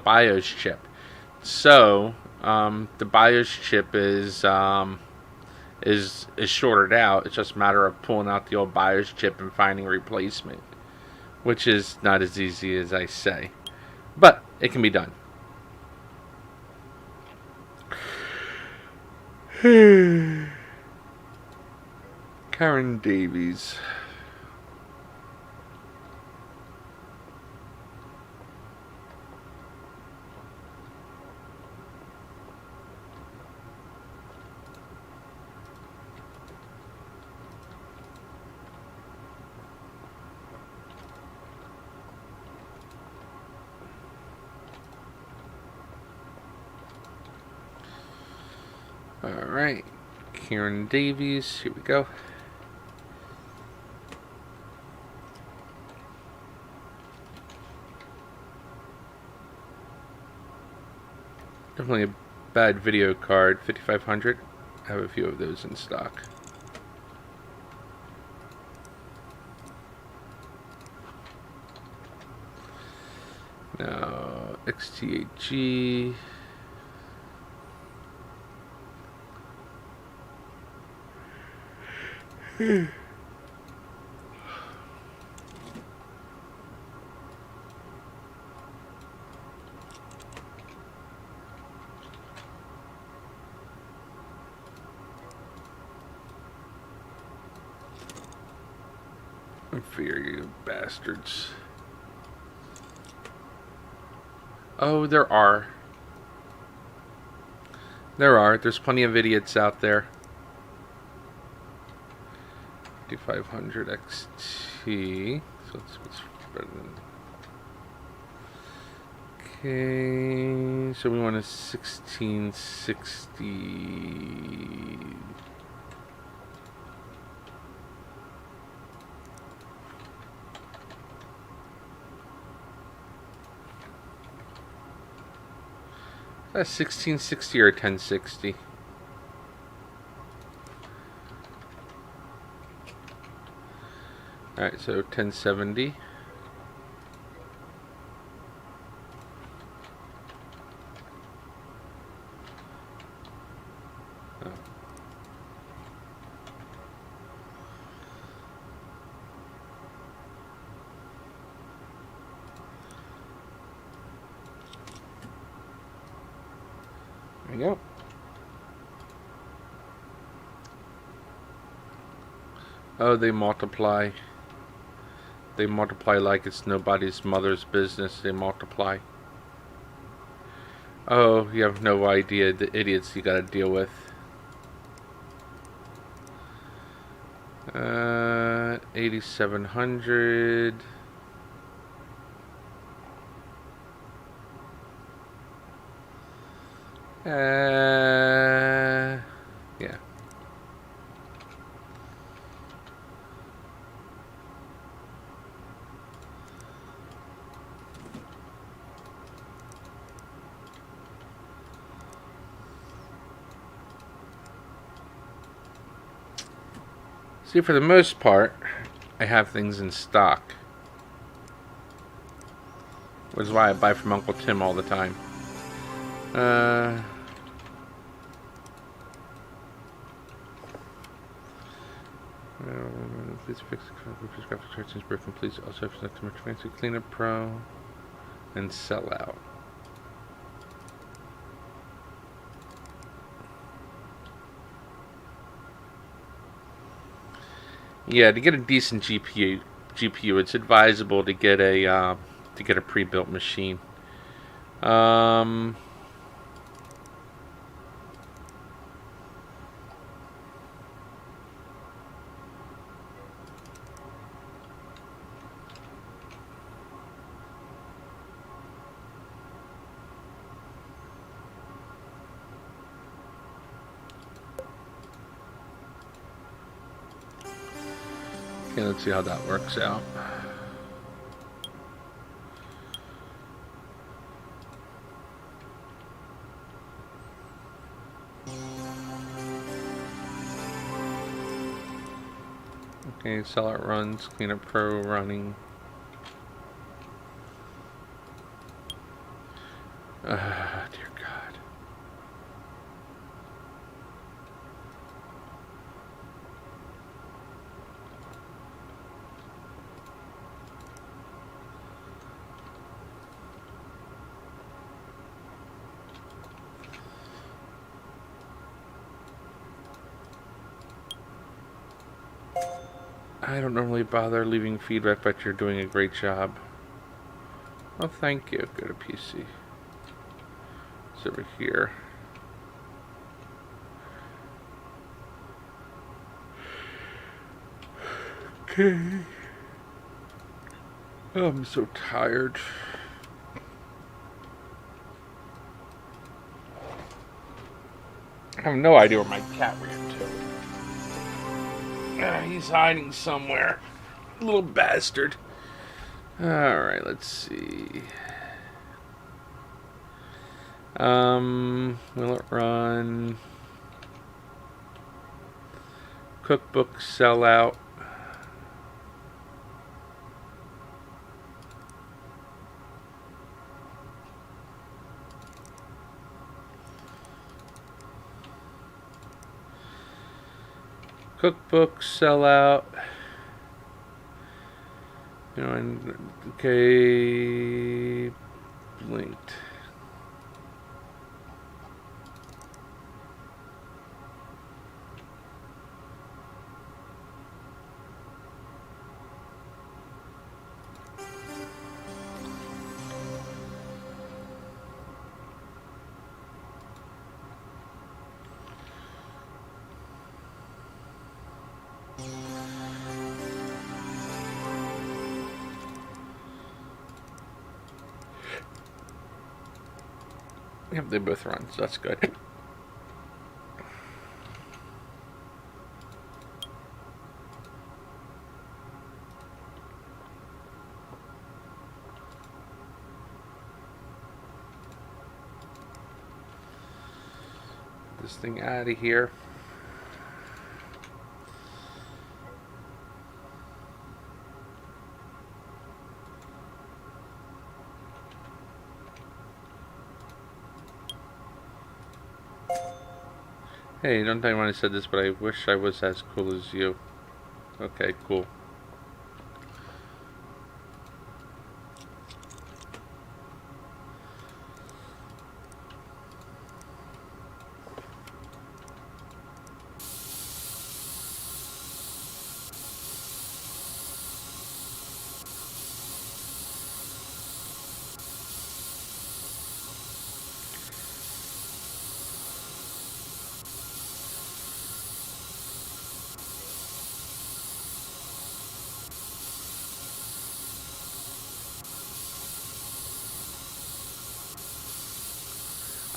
BIOS chip. So, the BIOS chip is shorted out. It's just a matter of pulling out the old BIOS chip and finding a replacement, which is not as easy as I say, but it can be done. Karen Davies. Alright, Karen Davies, here we go. Definitely a bad video card, 5500. I have a few of those in stock. Now, XT8G. Fear you bastards. Oh, there are. There's plenty of idiots out there. 2500 XT. So let's see what's better than. Okay, so we want a 1660. That's 1660 or 1060. Alright, so 1070. There you go. Oh, they multiply. They multiply like it's nobody's mother's business. They multiply. Oh, you have no idea the idiots you gotta deal with. 8700. Yeah. See, for the most part, I have things in stock. Which is why I buy from Uncle Tim all the time. Please fix the graphic chart since broken. Please also have too much fancy. Cleanup Pro and sell out. Yeah, to get a decent GPU, it's advisable to get a pre-built machine. Okay, let's see how that works out. Okay, Sellout runs, Cleanup Pro running. Dear God. I don't normally bother leaving feedback, but you're doing a great job. Well, thank you. Go to PC. It's over here. Okay. Oh, I'm so tired. I have no idea where my cat ran to. He's hiding somewhere. Little bastard. Alright, let's see. Will it run? Cookbook sellout. Cookbook sellout. You know, and okay, blinked. Yep, they both run, so that's good. This thing out of here. Hey, don't tell anyone I said this, but I wish I was as cool as you. Okay, cool.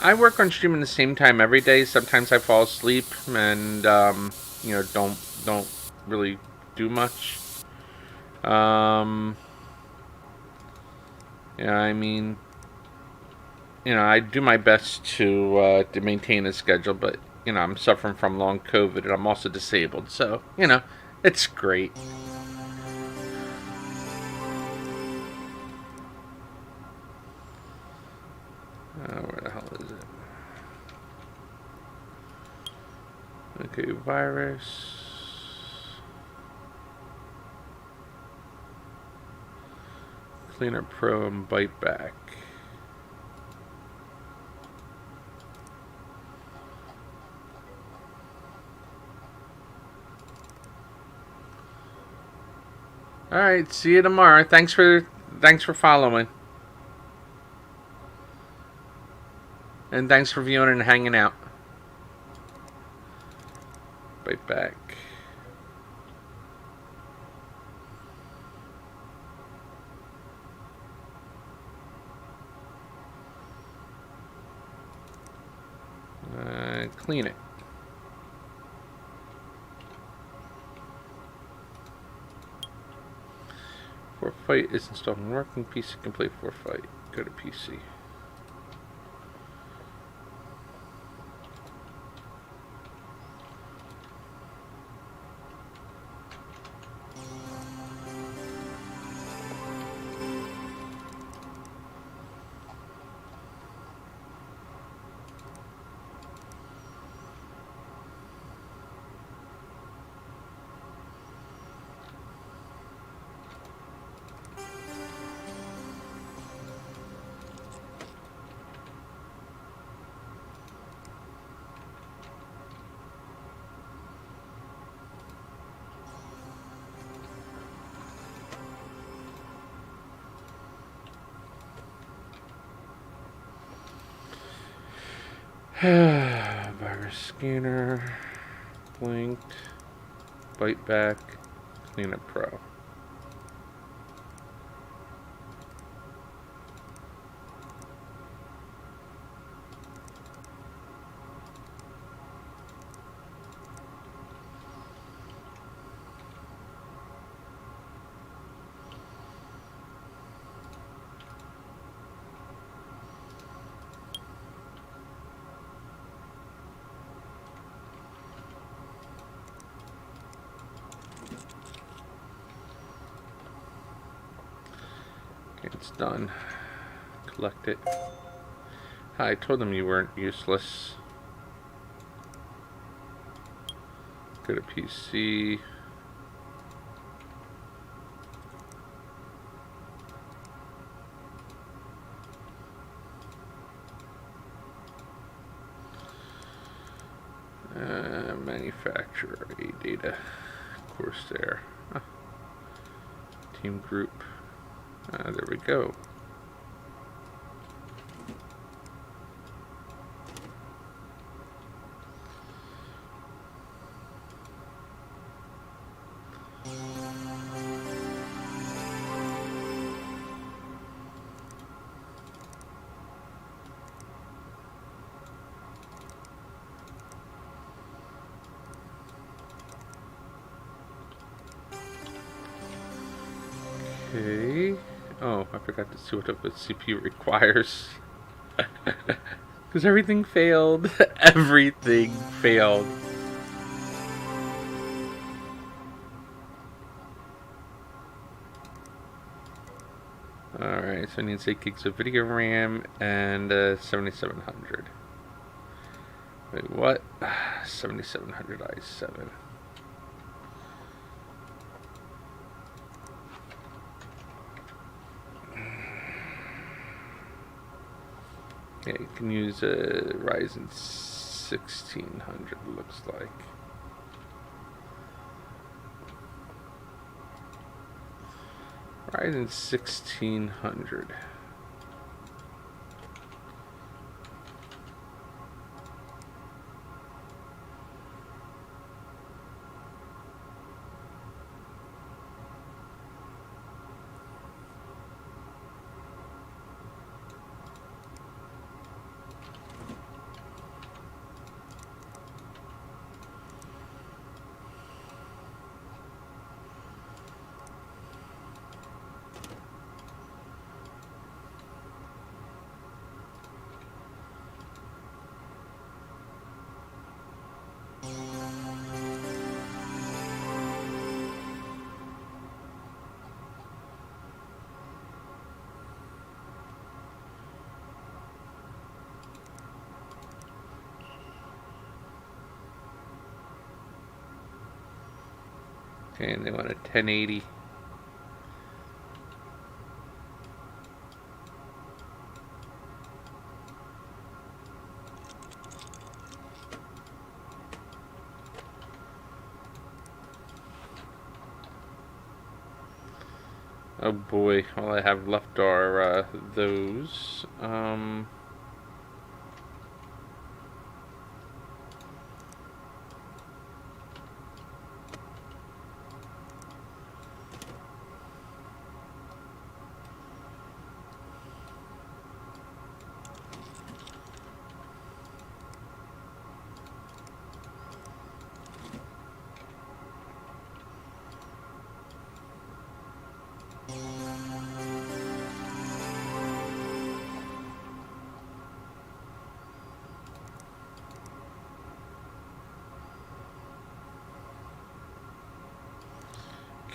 I work on streaming the same time every day. Sometimes I fall asleep and don't really do much. I mean, I do my best to maintain a schedule, but I'm suffering from long COVID and I'm also disabled, so it's great. Where the hell is it? Okay, virus. Cleaner Pro and Bite Back. All right, see you tomorrow. Thanks for following. And thanks for viewing and hanging out. Bite Back. Clean it. Forfight is installed in working PC. Complete Forfight. Go to PC. Virus scanner, blinked, Bite Back, Cleanup Pro. It's done. Collect it. Hi, I told them you weren't useless. Go to PC. Manufacturer, data, Corsair. Team group. There we go. forgot to see what the CPU requires. Because everything failed. Everything failed. Alright, so I need 8 gigs of video RAM and 7700. Wait, what? 7700 i7. Yeah, you can use a Ryzen 1600, looks like. Ryzen 1600. Okay, and they want a 1080. Oh boy, all I have left are those.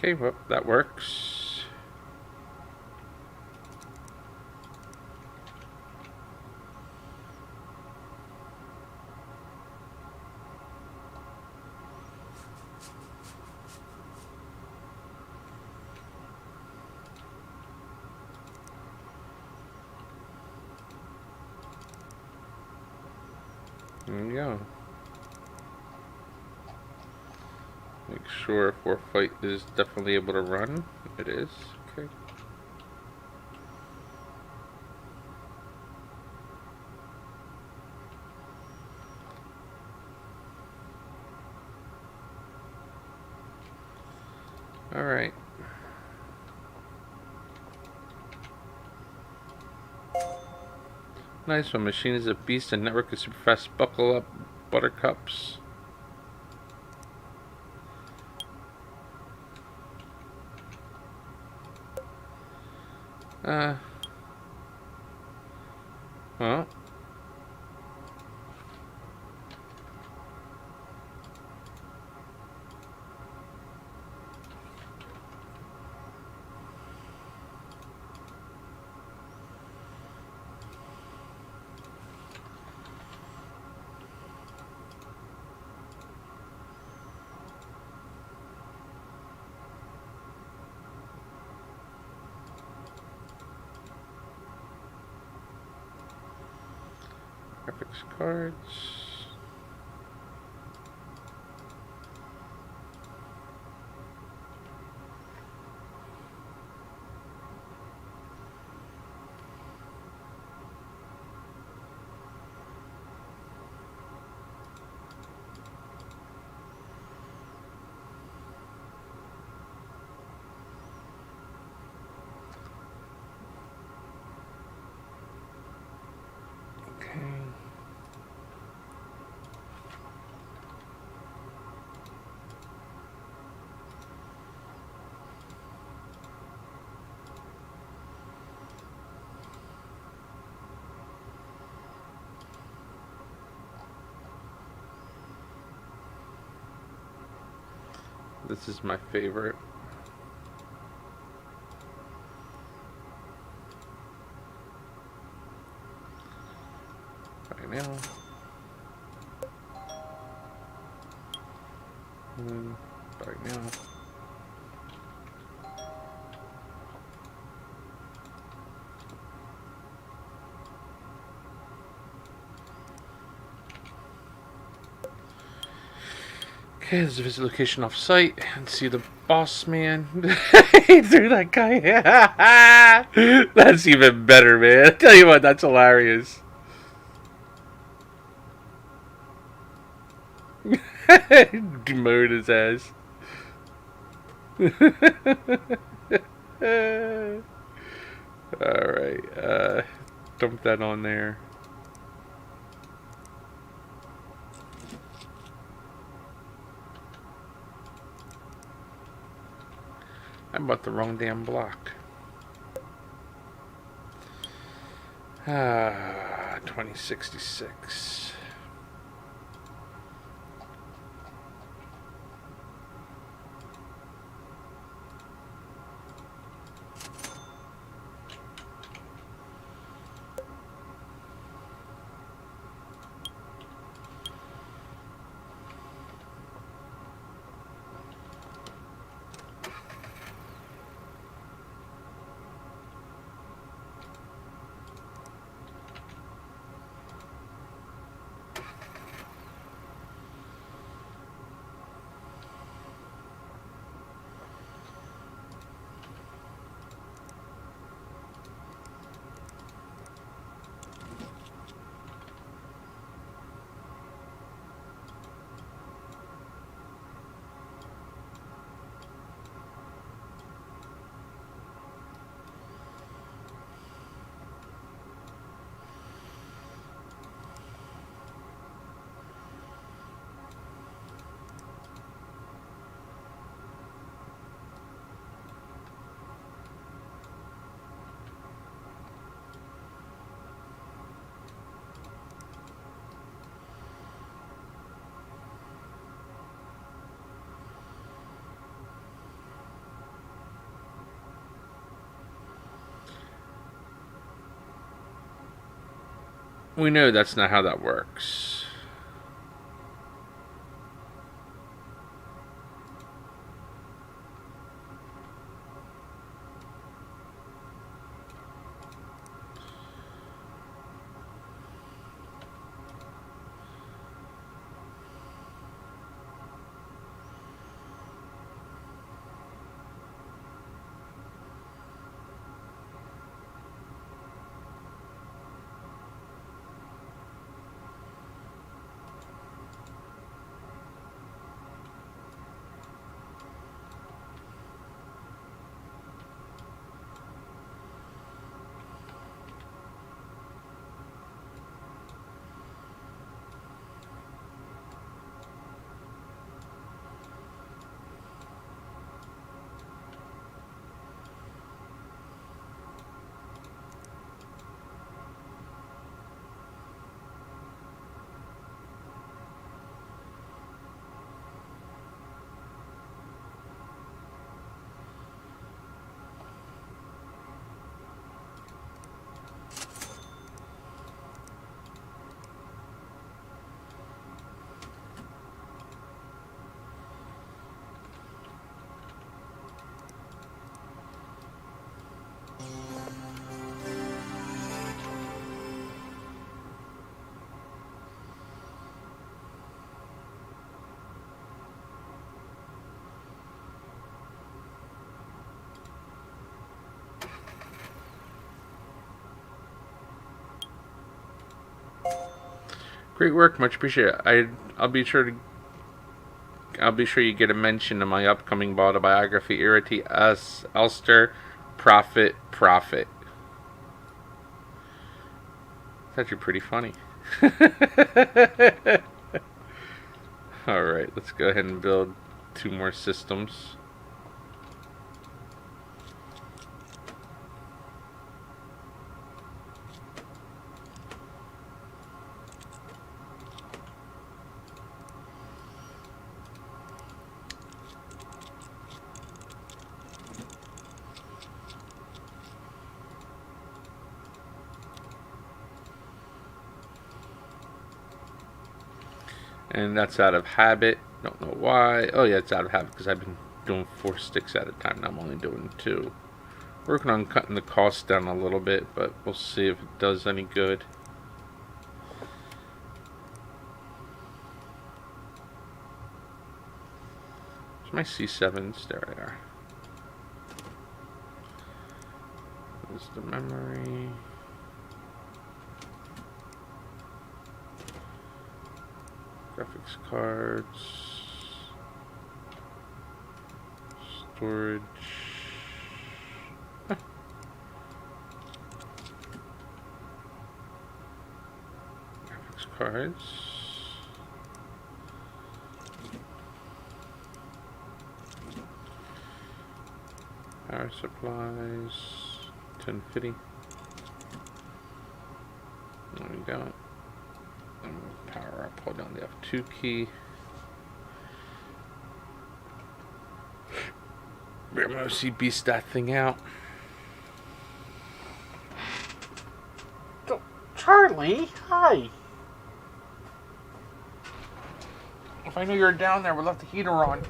Okay, well, that works. There you go. Make sure Forfight is definitely able to run. It is. Okay. Alright. Nice one. Machine is a beast and network is super fast. Buckle up, buttercups. Well. Graphics cards. Okay. This is my favorite. Right now. Right now. Okay, let's visit location off site and see the boss man. He threw that guy. That's even better, man. I tell you what, that's hilarious. Demoted his ass. Alright, dump that on there. I bought the wrong damn block. 2066. We know that's not how that works. Great work, much appreciated. I'll be sure you get a mention in my upcoming autobiography, Irriti Us Ulster Prophet. It's actually pretty funny. Alright, let's go ahead and build 2 more systems. And that's out of habit. Don't know why. Oh yeah, it's out of habit because I've been doing 4 sticks at a time. Now I'm only doing 2. Working on cutting the cost down a little bit, but we'll see if it does any good. There's my C7s. There they are. There's the memory. Graphics cards. Storage. Graphics cards. Power supplies. 1050. There we go. And we'll power up, hold down the F2 key. Remote beast that thing out. Charlie, hi. If I knew you were down there, we'd left the heater on.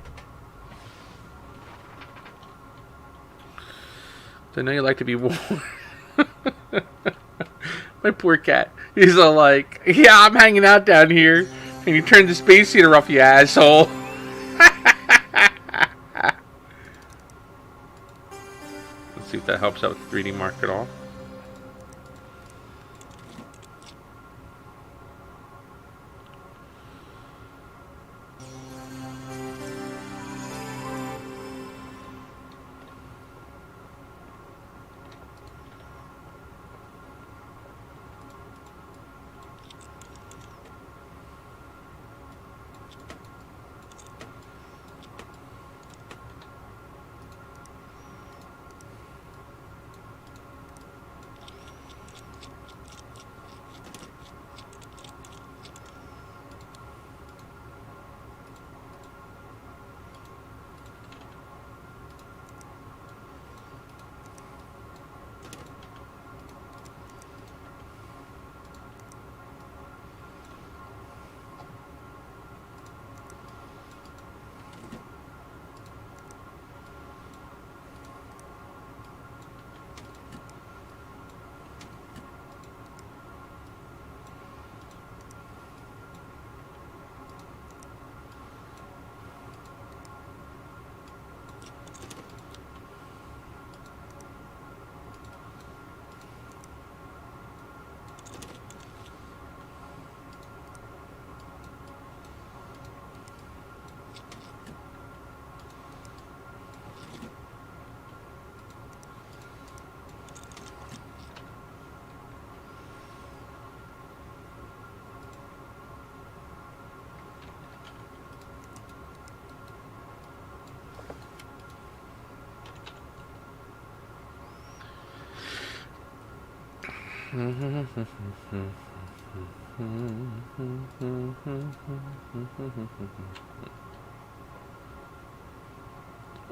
I know you like to be warm. My poor cat. He's all like, yeah, I'm hanging out down here. And you turned the space heater off, you asshole. Let's see if that helps out with the 3D Mark at all.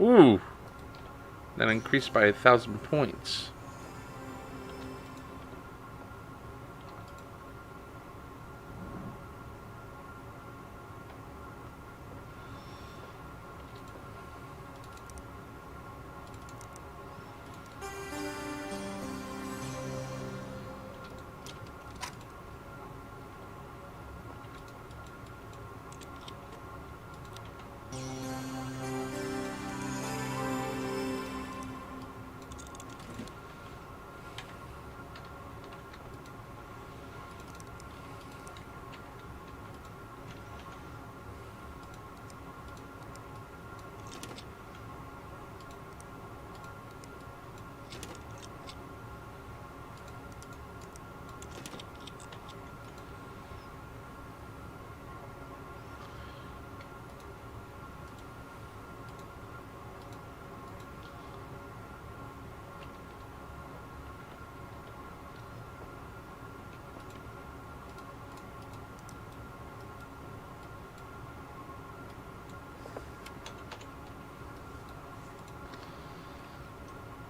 Ooh, that increased by 1,000 points.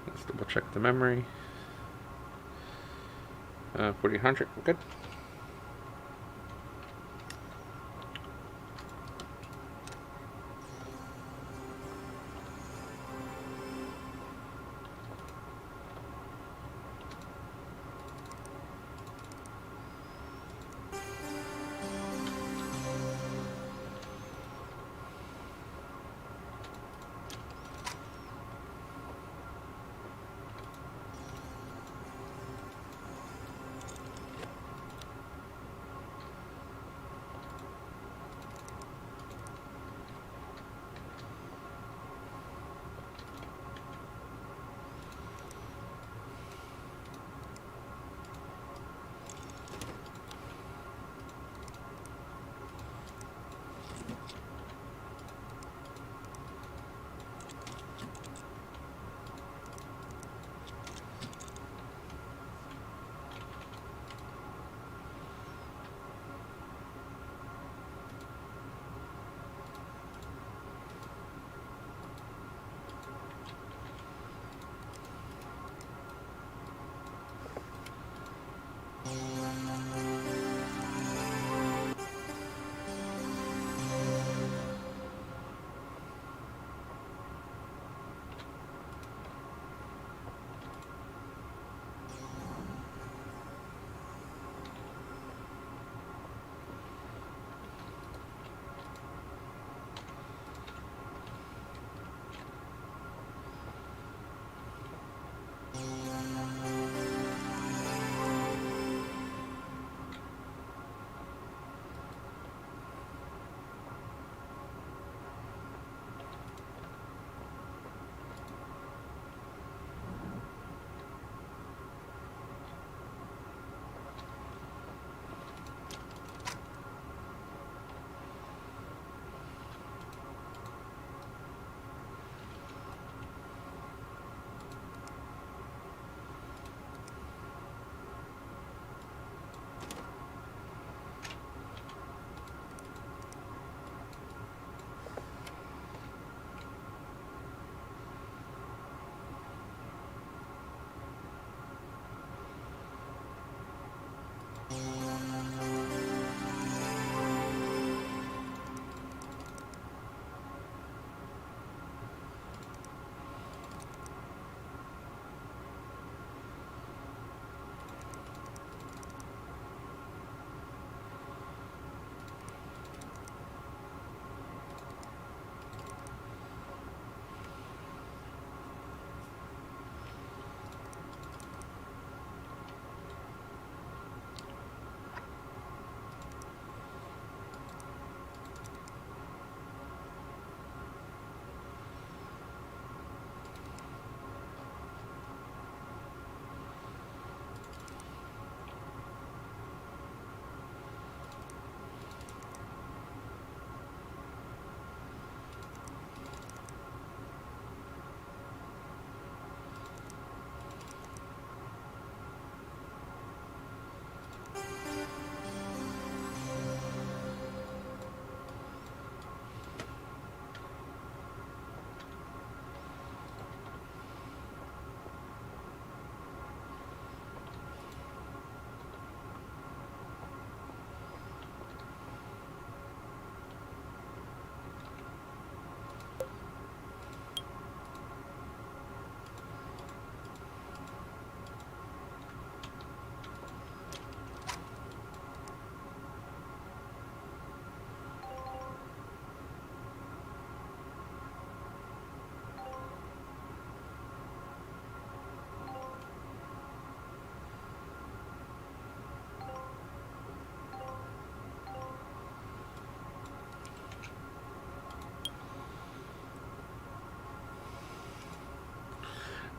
Let's double check the memory. 4800, good.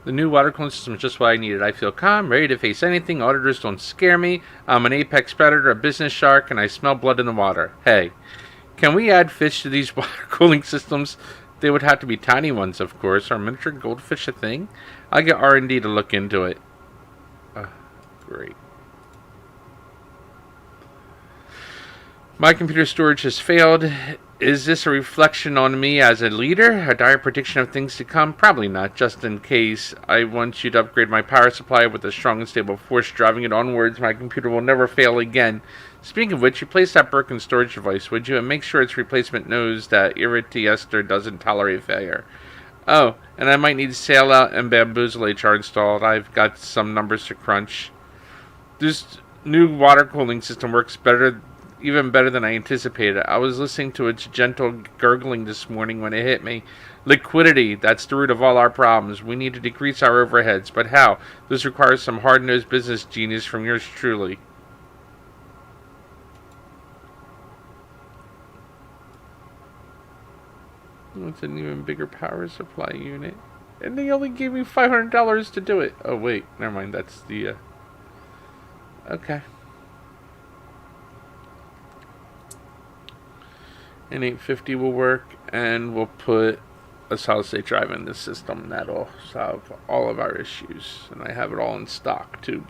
The new water cooling system is just what I needed. I feel calm, ready to face anything. Auditors don't scare me. I'm an apex predator, a business shark, and I smell blood in the water. Hey, can we add fish to these water cooling systems? They would have to be tiny ones, of course. Are miniature goldfish a thing? I'll get R&D to look into it. Great. My computer storage has failed. Is this a reflection on me as a leader? A dire prediction of things to come? Probably not. Just in case, I want you to upgrade my power supply with a strong and stable force driving it onwards. My computer will never fail again. Speaking of which, replace that broken storage device, would you? And make sure its replacement knows that Irriti Esther doesn't tolerate failure. Oh, and I might need to sail out and bamboozle HR installed. I've got some numbers to crunch. This new water cooling system works even better than I anticipated. I was listening to its gentle gurgling this morning when it hit me. Liquidity, that's the root of all our problems. We need to decrease our overheads, but how? This requires some hard-nosed business genius from yours truly. It's an even bigger power supply unit. And they only gave me $500 to do it. Oh, wait. Never mind. That's the... Okay. An 850 will work, and we'll put a solid-state drive in this system. That'll solve all of our issues. And I have it all in stock, too.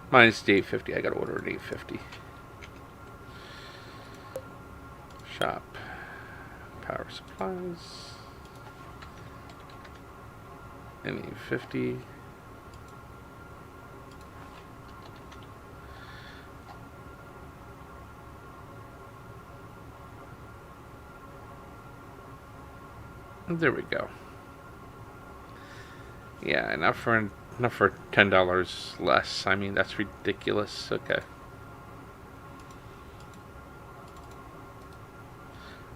Minus the 850. I gotta order an 850. Shop. Power supplies. An 850. There we go. Yeah, enough for $10 less. I mean, that's ridiculous. Okay.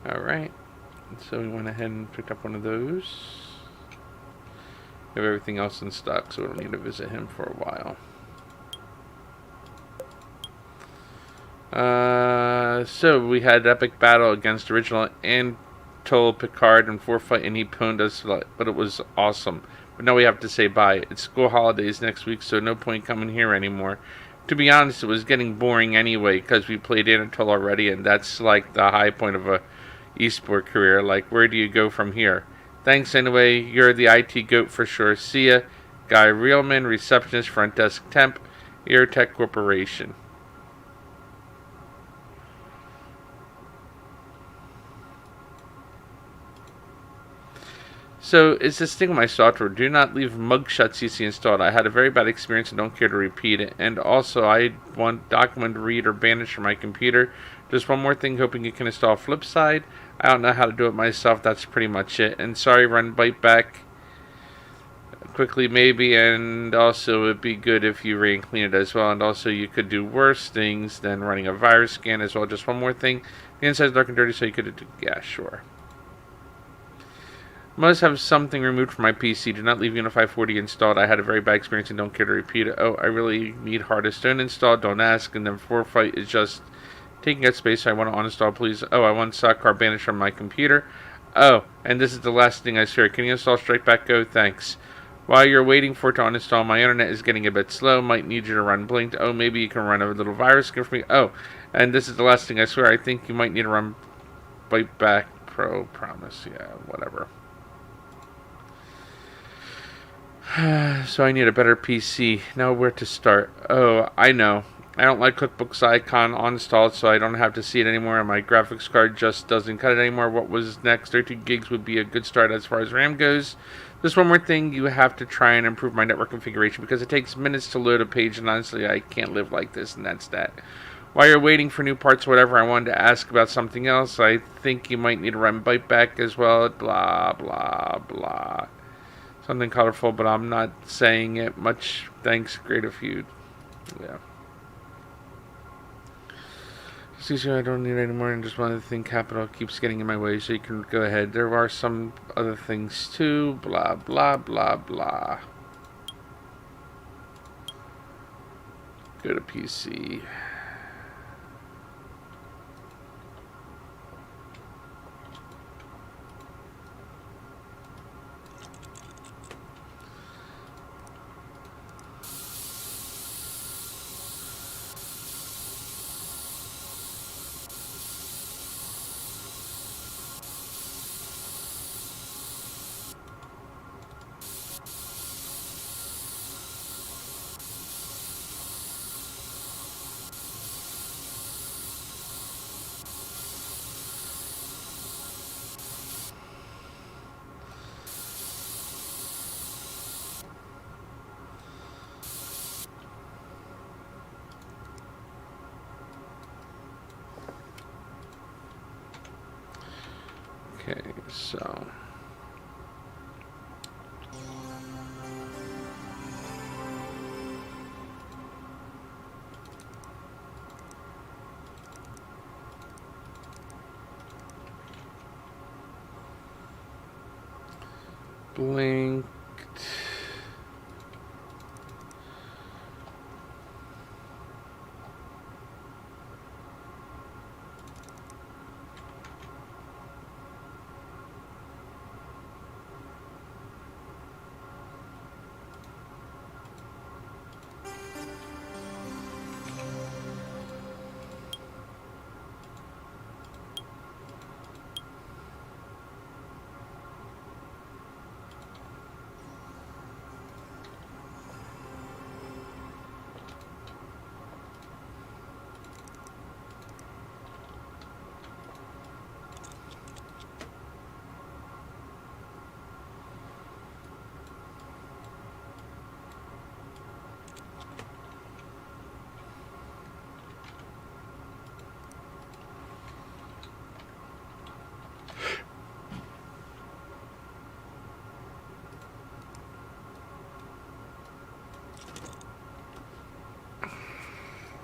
All right. So we went ahead and picked up one of those. We have everything else in stock, so we don't need to visit him for a while. So we had an epic battle against original Anatole Picard in 4-fight, and he pwned us, but it was awesome. But now we have to say bye. It's school holidays next week, so no point coming here anymore. To be honest, it was getting boring anyway, because we played Anatole already, and that's like the high point of a esport career. Like, where do you go from here? Thanks anyway. You're the IT goat for sure. See ya. Guy Reelman, receptionist, front desk temp, Airtech Corporation. So, is this thing with my software? Do not leave Mugshot CC installed. I had a very bad experience and don't care to repeat it. And also, I want document to read or banish from my computer. Just one more thing, hoping you can install Flipside. I don't know how to do it myself. That's pretty much it. And sorry, run Byte back quickly maybe. And also, it'd be good if you ran clean it as well. And also, you could do worse things than running a virus scan as well. Just one more thing. The inside's dark and dirty, so you could do... Yeah, sure. Must have something removed from my PC. Do not leave Unify 40 installed. I had a very bad experience and don't care to repeat it. Oh, I really need Hard of Stone installed. Don't ask. And then 4-fight is just taking up space, so I want to uninstall, please. Oh, I want Sakar banished from my computer. Oh, and this is the last thing I swear. Can you install Strike Back Go? Thanks. While you're waiting for it to uninstall, my internet is getting a bit slow. Might need you to run Blinked. Oh, maybe you can run a little virus scan for me. Oh, and this is the last thing I swear. I think you might need to run Byte Back Pro. Promise. Yeah, whatever. So I need a better PC. Now where to start? Oh, I know. I don't like QuickBooks icon uninstalled, so I don't have to see it anymore, and my graphics card just doesn't cut it anymore. What was next? 32 gigs would be a good start as far as RAM goes. Just one more thing, you have to try and improve my network configuration because it takes minutes to load a page, and honestly, I can't live like this, and that's that. While you're waiting for new parts or whatever, I wanted to ask about something else. I think you might need to run Byte back as well. Blah, blah, blah. Something colorful, but I'm not saying it much. Thanks, great of you. Yeah. Excuse me, I don't need any more than just one other thing. Capital keeps getting in my way, so you can go ahead. There are some other things too. Blah, blah, blah, blah. Go to PC. So. Blinked.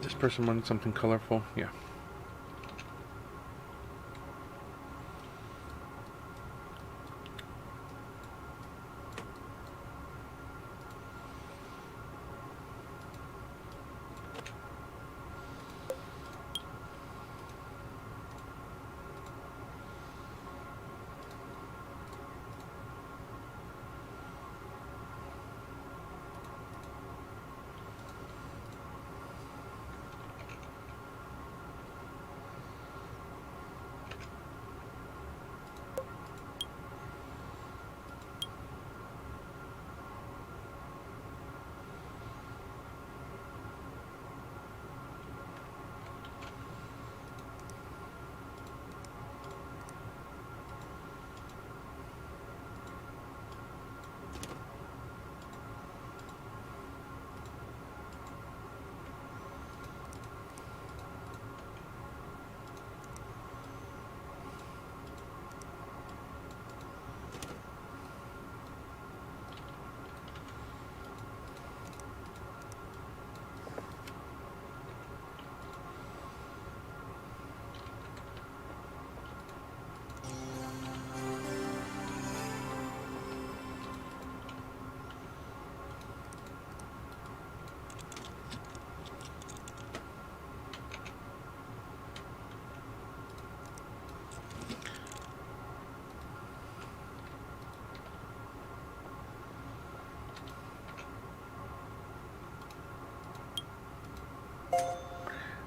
This person wanted something colorful. Yeah.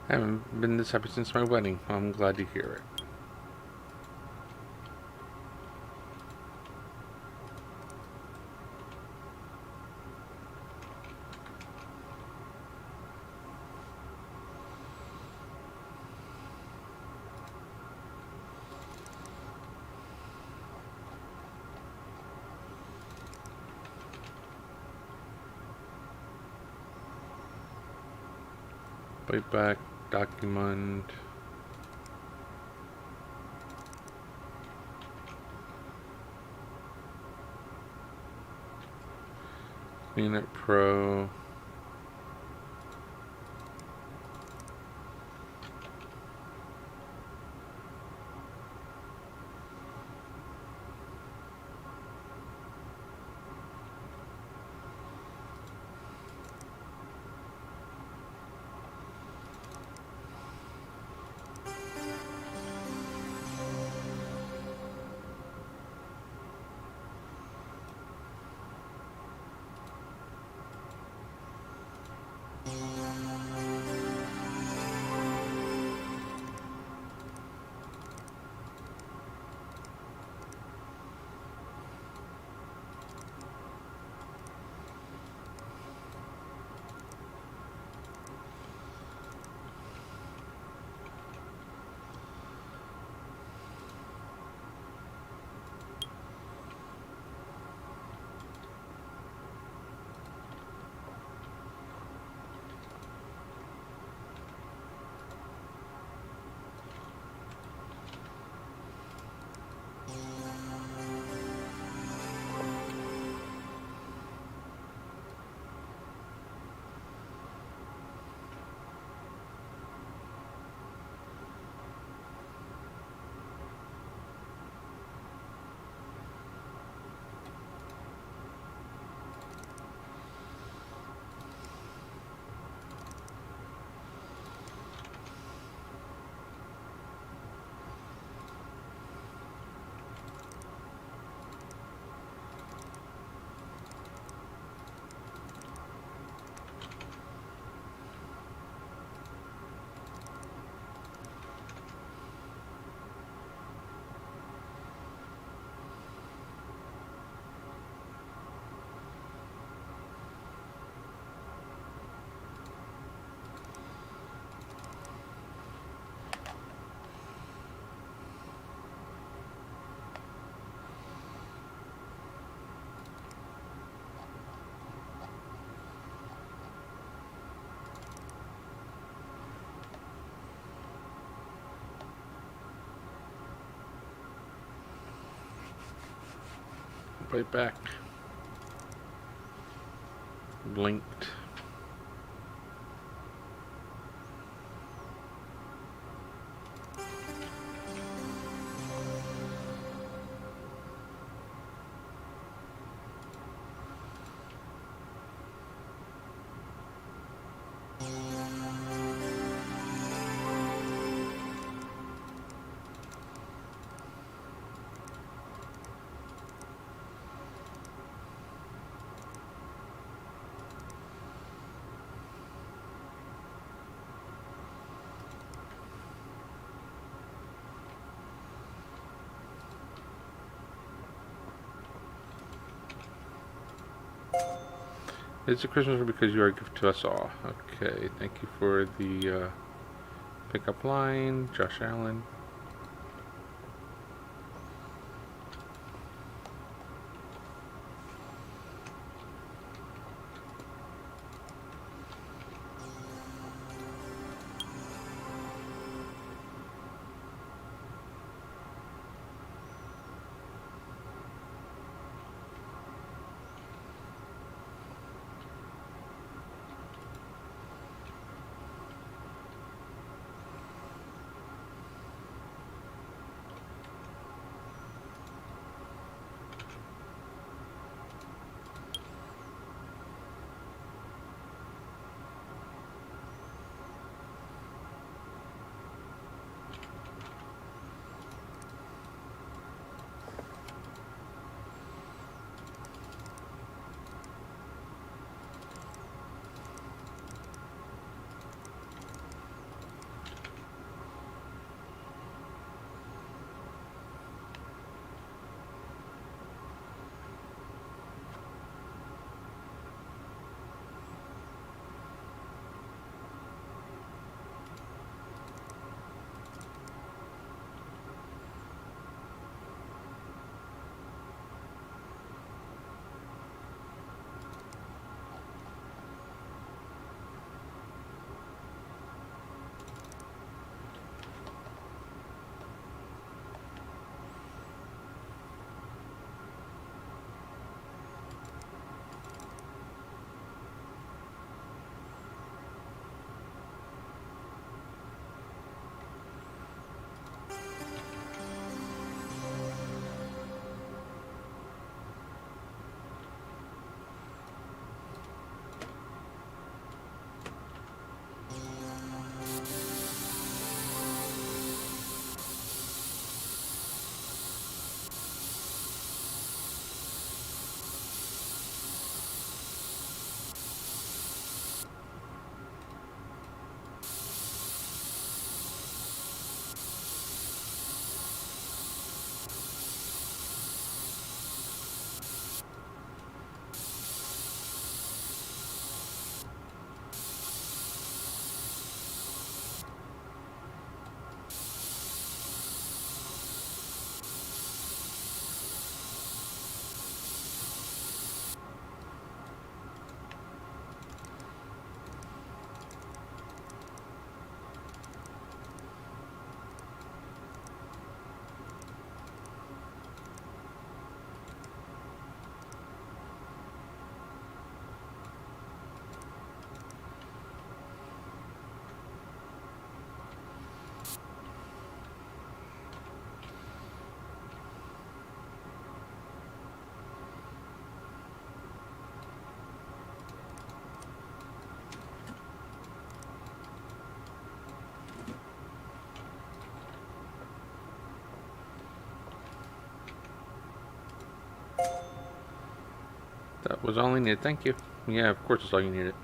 I haven't been this happy since my wedding. I'm glad to hear it. Bite back, document. Cleanup Pro. Fight back. Blinked. It's a Christmas because you are a gift to us all. Okay, thank you for the pickup line, Josh Allen. That was all I needed. Thank you. Yeah, of course it's all you needed.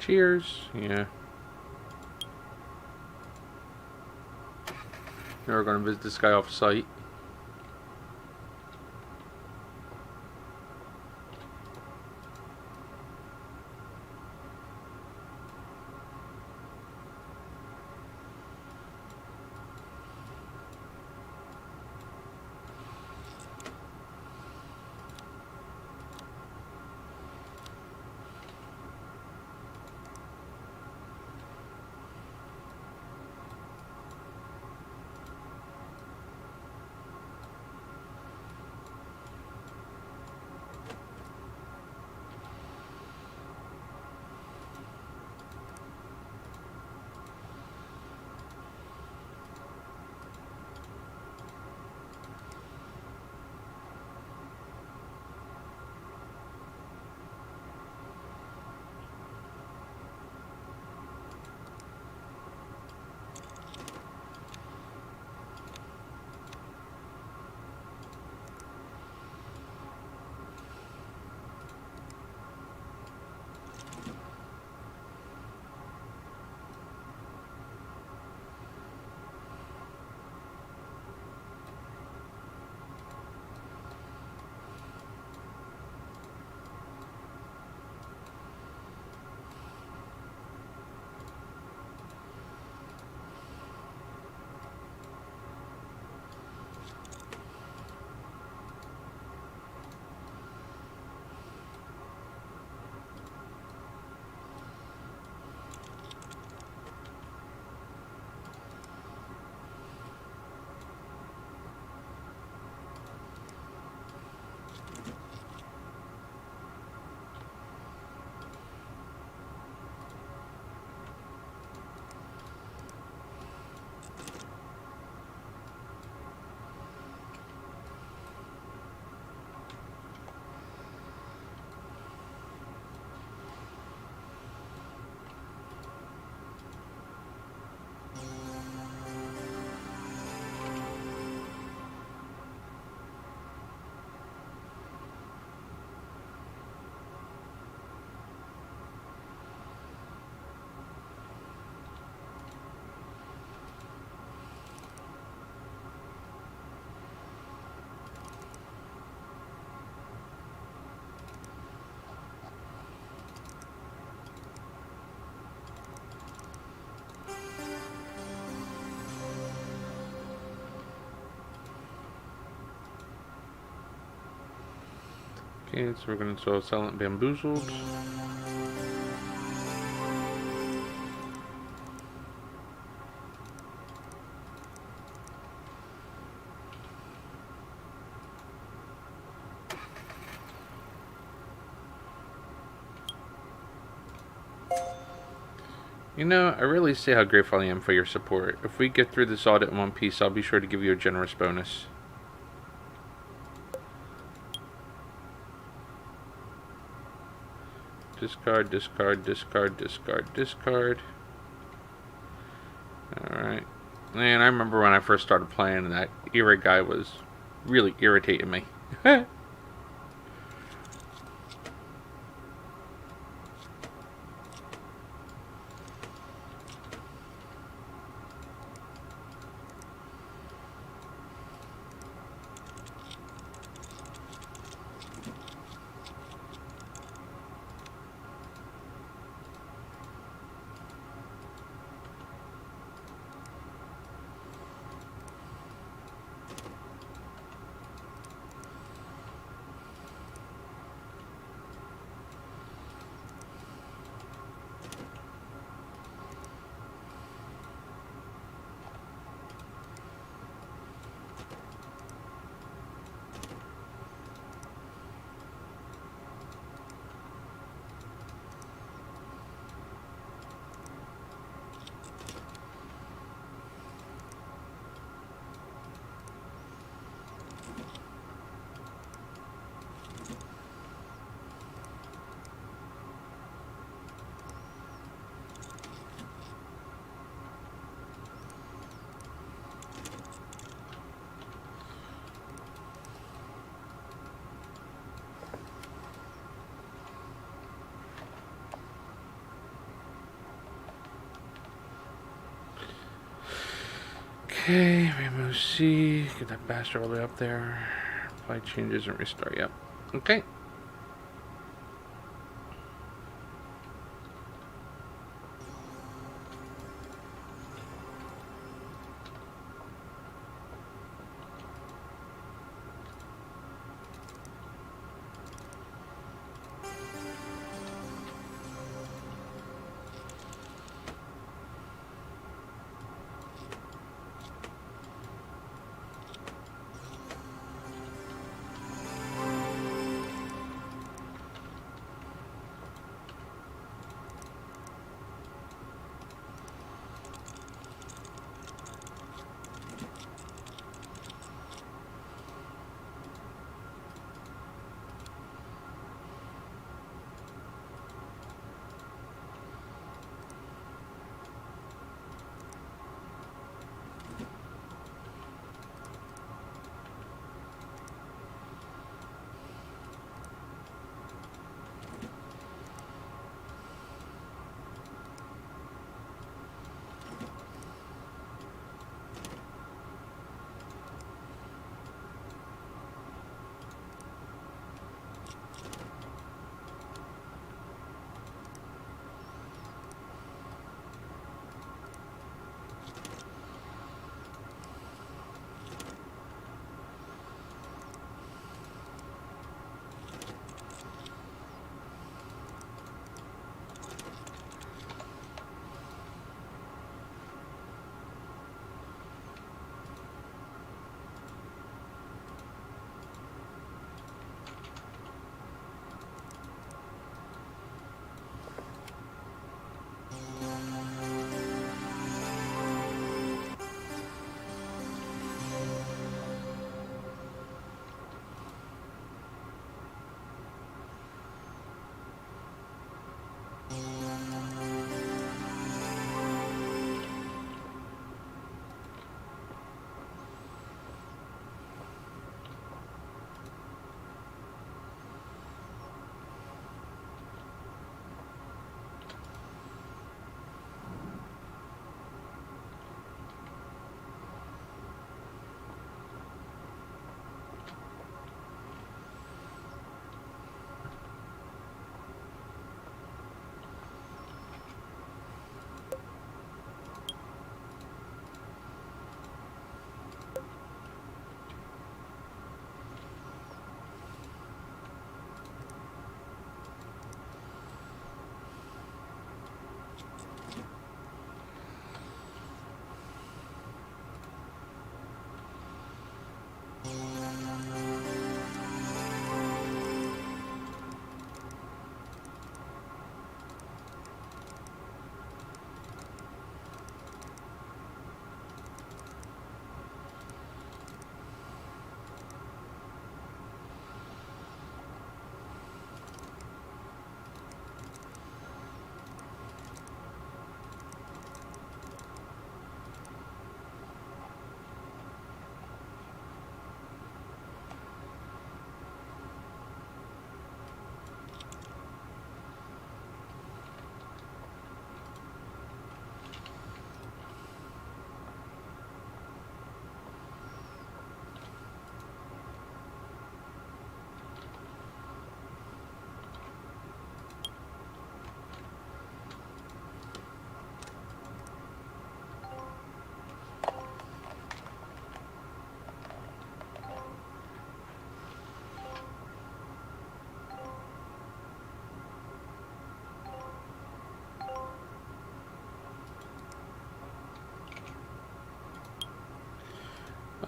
Cheers. Yeah. Now we're going to visit this guy off site. Okay, so we're going to install Silent Bamboozled. You know, I really see how grateful I am for your support. If we get through this audit in one piece, I'll be sure to give you a generous bonus. Discard, discard, discard, discard, discard. Alright. Man, I remember when I first started playing, and that era guy was really irritating me. Okay, remove C. Get that bastard all the way up there. Apply changes and restart. Yep. Okay.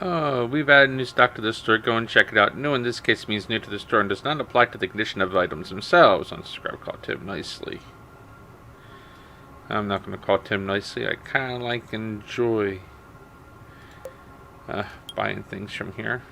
Oh, we've added new stock to the store. Go and check it out. New in this case means new to the store and does not apply to the condition of items themselves. Unsubscribe, call Tim nicely. I'm not going to call Tim nicely. I kind of like enjoy buying things from here.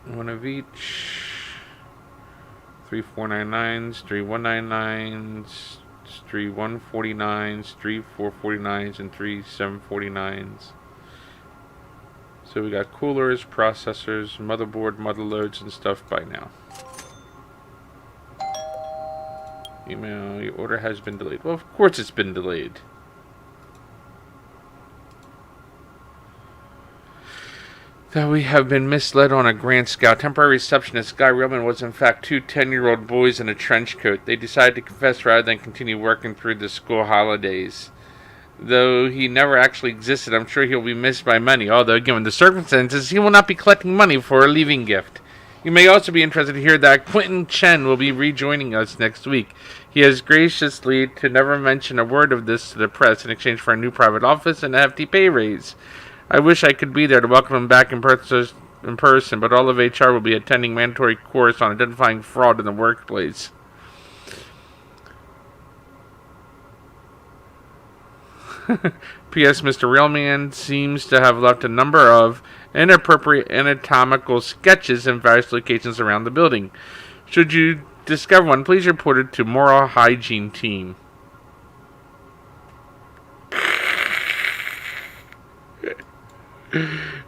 One of each. 3 499s, 3 199s, 3 149s, 3 449s, and 3 749s. So we got coolers, processors, motherboard, motherloads, and stuff by now. Email, your order has been delayed. Well, of course it's been delayed. That we have been misled on a Grand Scout. Temporary receptionist Guy Realman was in fact 2 10-year-old boys in a trench coat. They decided to confess rather than continue working through the school holidays. Though he never actually existed, I'm sure he'll be missed by many, although given the circumstances, he will not be collecting money for a leaving gift. You may also be interested to hear that Quentin Chen will be rejoining us next week. He has graciously to never mention a word of this to the press in exchange for a new private office and a hefty pay raise. I wish I could be there to welcome him back in person, but all of HR will be attending mandatory course on identifying fraud in the workplace. P.S. Mr. Realman seems to have left a number of inappropriate anatomical sketches in various locations around the building. Should you discover one, please report it to Moral Hygiene Team.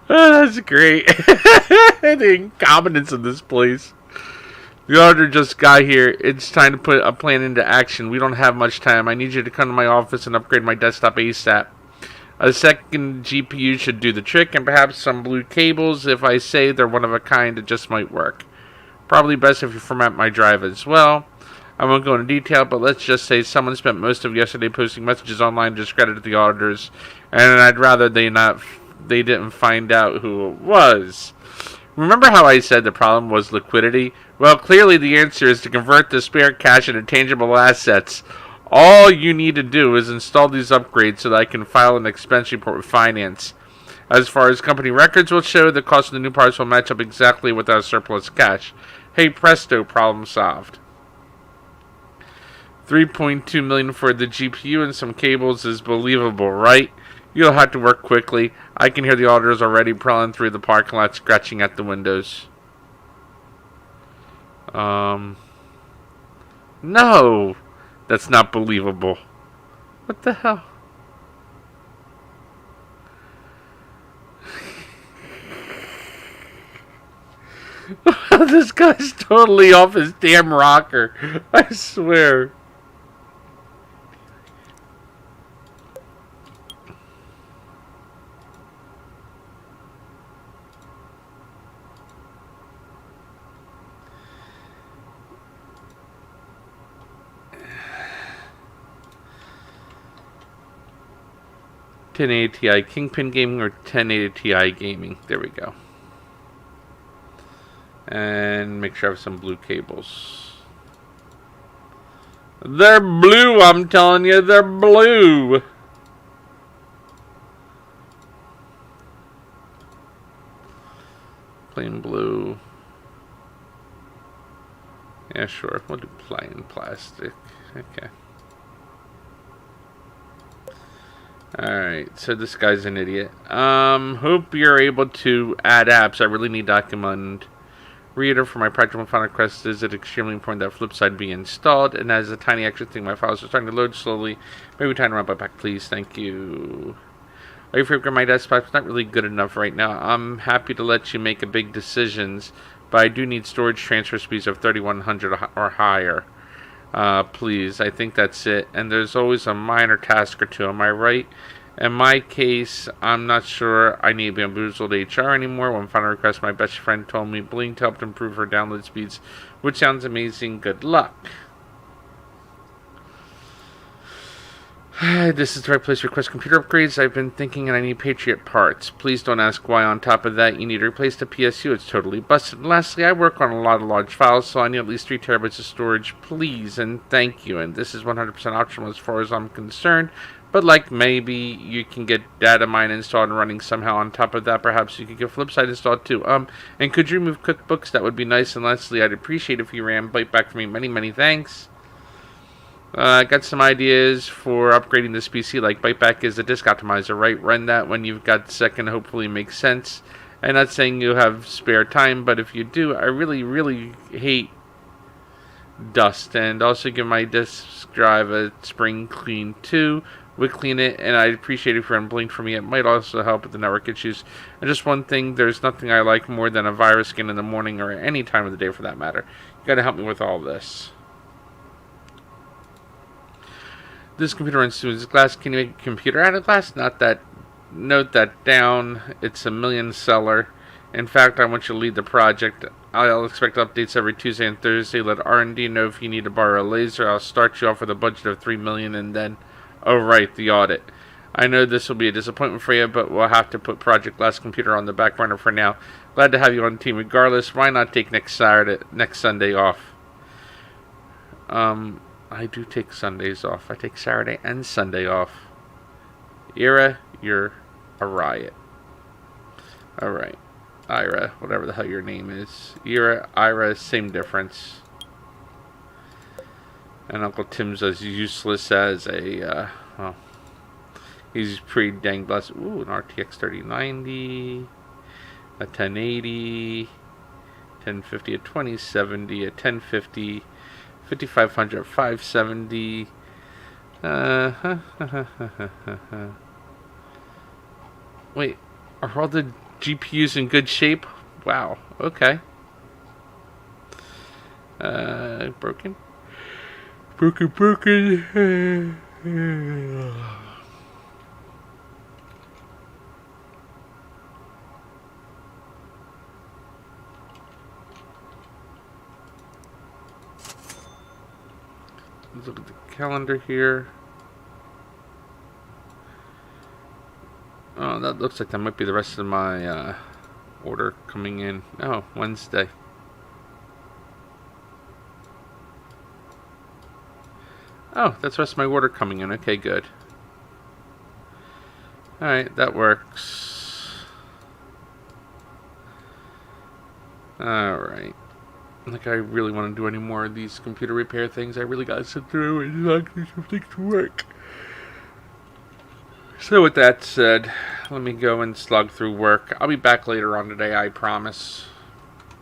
Oh, that's great. The incompetence of this place. The auditor just got here. It's time to put a plan into action. We don't have much time. I need you to come to my office and upgrade my desktop ASAP. A second GPU should do the trick, and perhaps some blue cables. If I say they're one of a kind, it just might work. Probably best if you format my drive as well. I won't go into detail, but let's just say someone spent most of yesterday posting messages online to discredit the auditors, and I'd rather they didn't find out who it was. Remember how I said the problem was liquidity? Well, clearly the answer is to convert the spare cash into tangible assets. All you need to do is install these upgrades so that I can file an expense report with finance. As far as company records will show, the cost of the new parts will match up exactly with our surplus cash. Hey presto, problem solved. $3.2 million for the GPU and some cables is believable, right? You'll have to work quickly. I can hear the auditors already prowling through the parking lot, scratching at the windows. No! That's not believable. What the hell? This guy's totally off his damn rocker. I swear. Ti Kingpin Gaming or 1080 Ti Gaming. There we go. And make sure I have some blue cables. They're blue, I'm telling you, they're blue. Plain blue. Yeah, sure. We'll do plain plastic. Okay. Alright, so this guy's an idiot. Hope you're able to add apps. I really need document reader for my practical final request. Is it extremely important that Flipside be installed? And as a tiny extra thing, my files are starting to load slowly. Maybe time to run back, please. Thank you. Are you afraid my desktop's not really good enough right now? I'm happy to let you make a big decisions, but I do need storage transfer speeds of 3100 or higher. Please, I think that's it. And there's always a minor task or two, am I right? In my case, I'm not sure I need Bamboozled HR anymore. One final request, my best friend told me Blink helped improve her download speeds, which sounds amazing. Good luck. This is the right place to request computer upgrades. I've been thinking and I need Patriot parts. Please don't ask why. On top of that, you need to replace the PSU. It's totally busted. And lastly, I work on a lot of large files, so I need at least 3 terabytes of storage. Please and thank you. And this is 100% optional as far as I'm concerned. But like maybe you can get data mine installed and running somehow on top of that. Perhaps you could get Flipside installed too. And could you remove cookbooks? That would be nice. And lastly, I'd appreciate if you ran Bite Back for me. Many, many thanks. I got some ideas for upgrading this PC, like Byteback is a disk optimizer, right? Run that when you've got a second, hopefully it makes sense. I'm not saying you have spare time, but if you do, I really, really hate dust, and also give my disk drive a spring clean too. Would clean it, and I'd appreciate it if you unblinked for me. It might also help with the network issues. And just one thing, there's nothing I like more than a virus scan in the morning or any time of the day for that matter. You gotta help me with all this. This computer runs through this glass. Can you make a computer out of glass? Not that. Note that down. It's a million seller. In fact, I want you to lead the project. I'll expect updates every Tuesday and Thursday. Let R&D know if you need to borrow a laser. I'll start you off with a budget of $3 million, and then, oh right, the audit. I know this will be a disappointment for you, but we'll have to put Project Glass Computer on the back burner for now. Glad to have you on the team regardless. Why not take next Sunday off? I do take Sundays off. I take Saturday and Sunday off. Ira, you're a riot. Alright. Ira, whatever the hell your name is. Ira, same difference. And Uncle Tim's as useless as a, well, he's pretty dang blessed. Ooh, an RTX 3090, a 1080, 1050, a 2070, a 1050, 5500, 570. Wait, are all the GPUs in good shape? Wow, okay. Broken. Let's look at the calendar here. Oh, that looks like that might be the rest of my order coming in. Oh, Wednesday. Oh, that's the rest of my order coming in. Okay, good. Alright, that works. Alright. Like, I really want to do any more of these computer repair things. I really gotta sit through and actually some things to work. So with that said, let me go and slug through work. I'll be back later on today, I promise.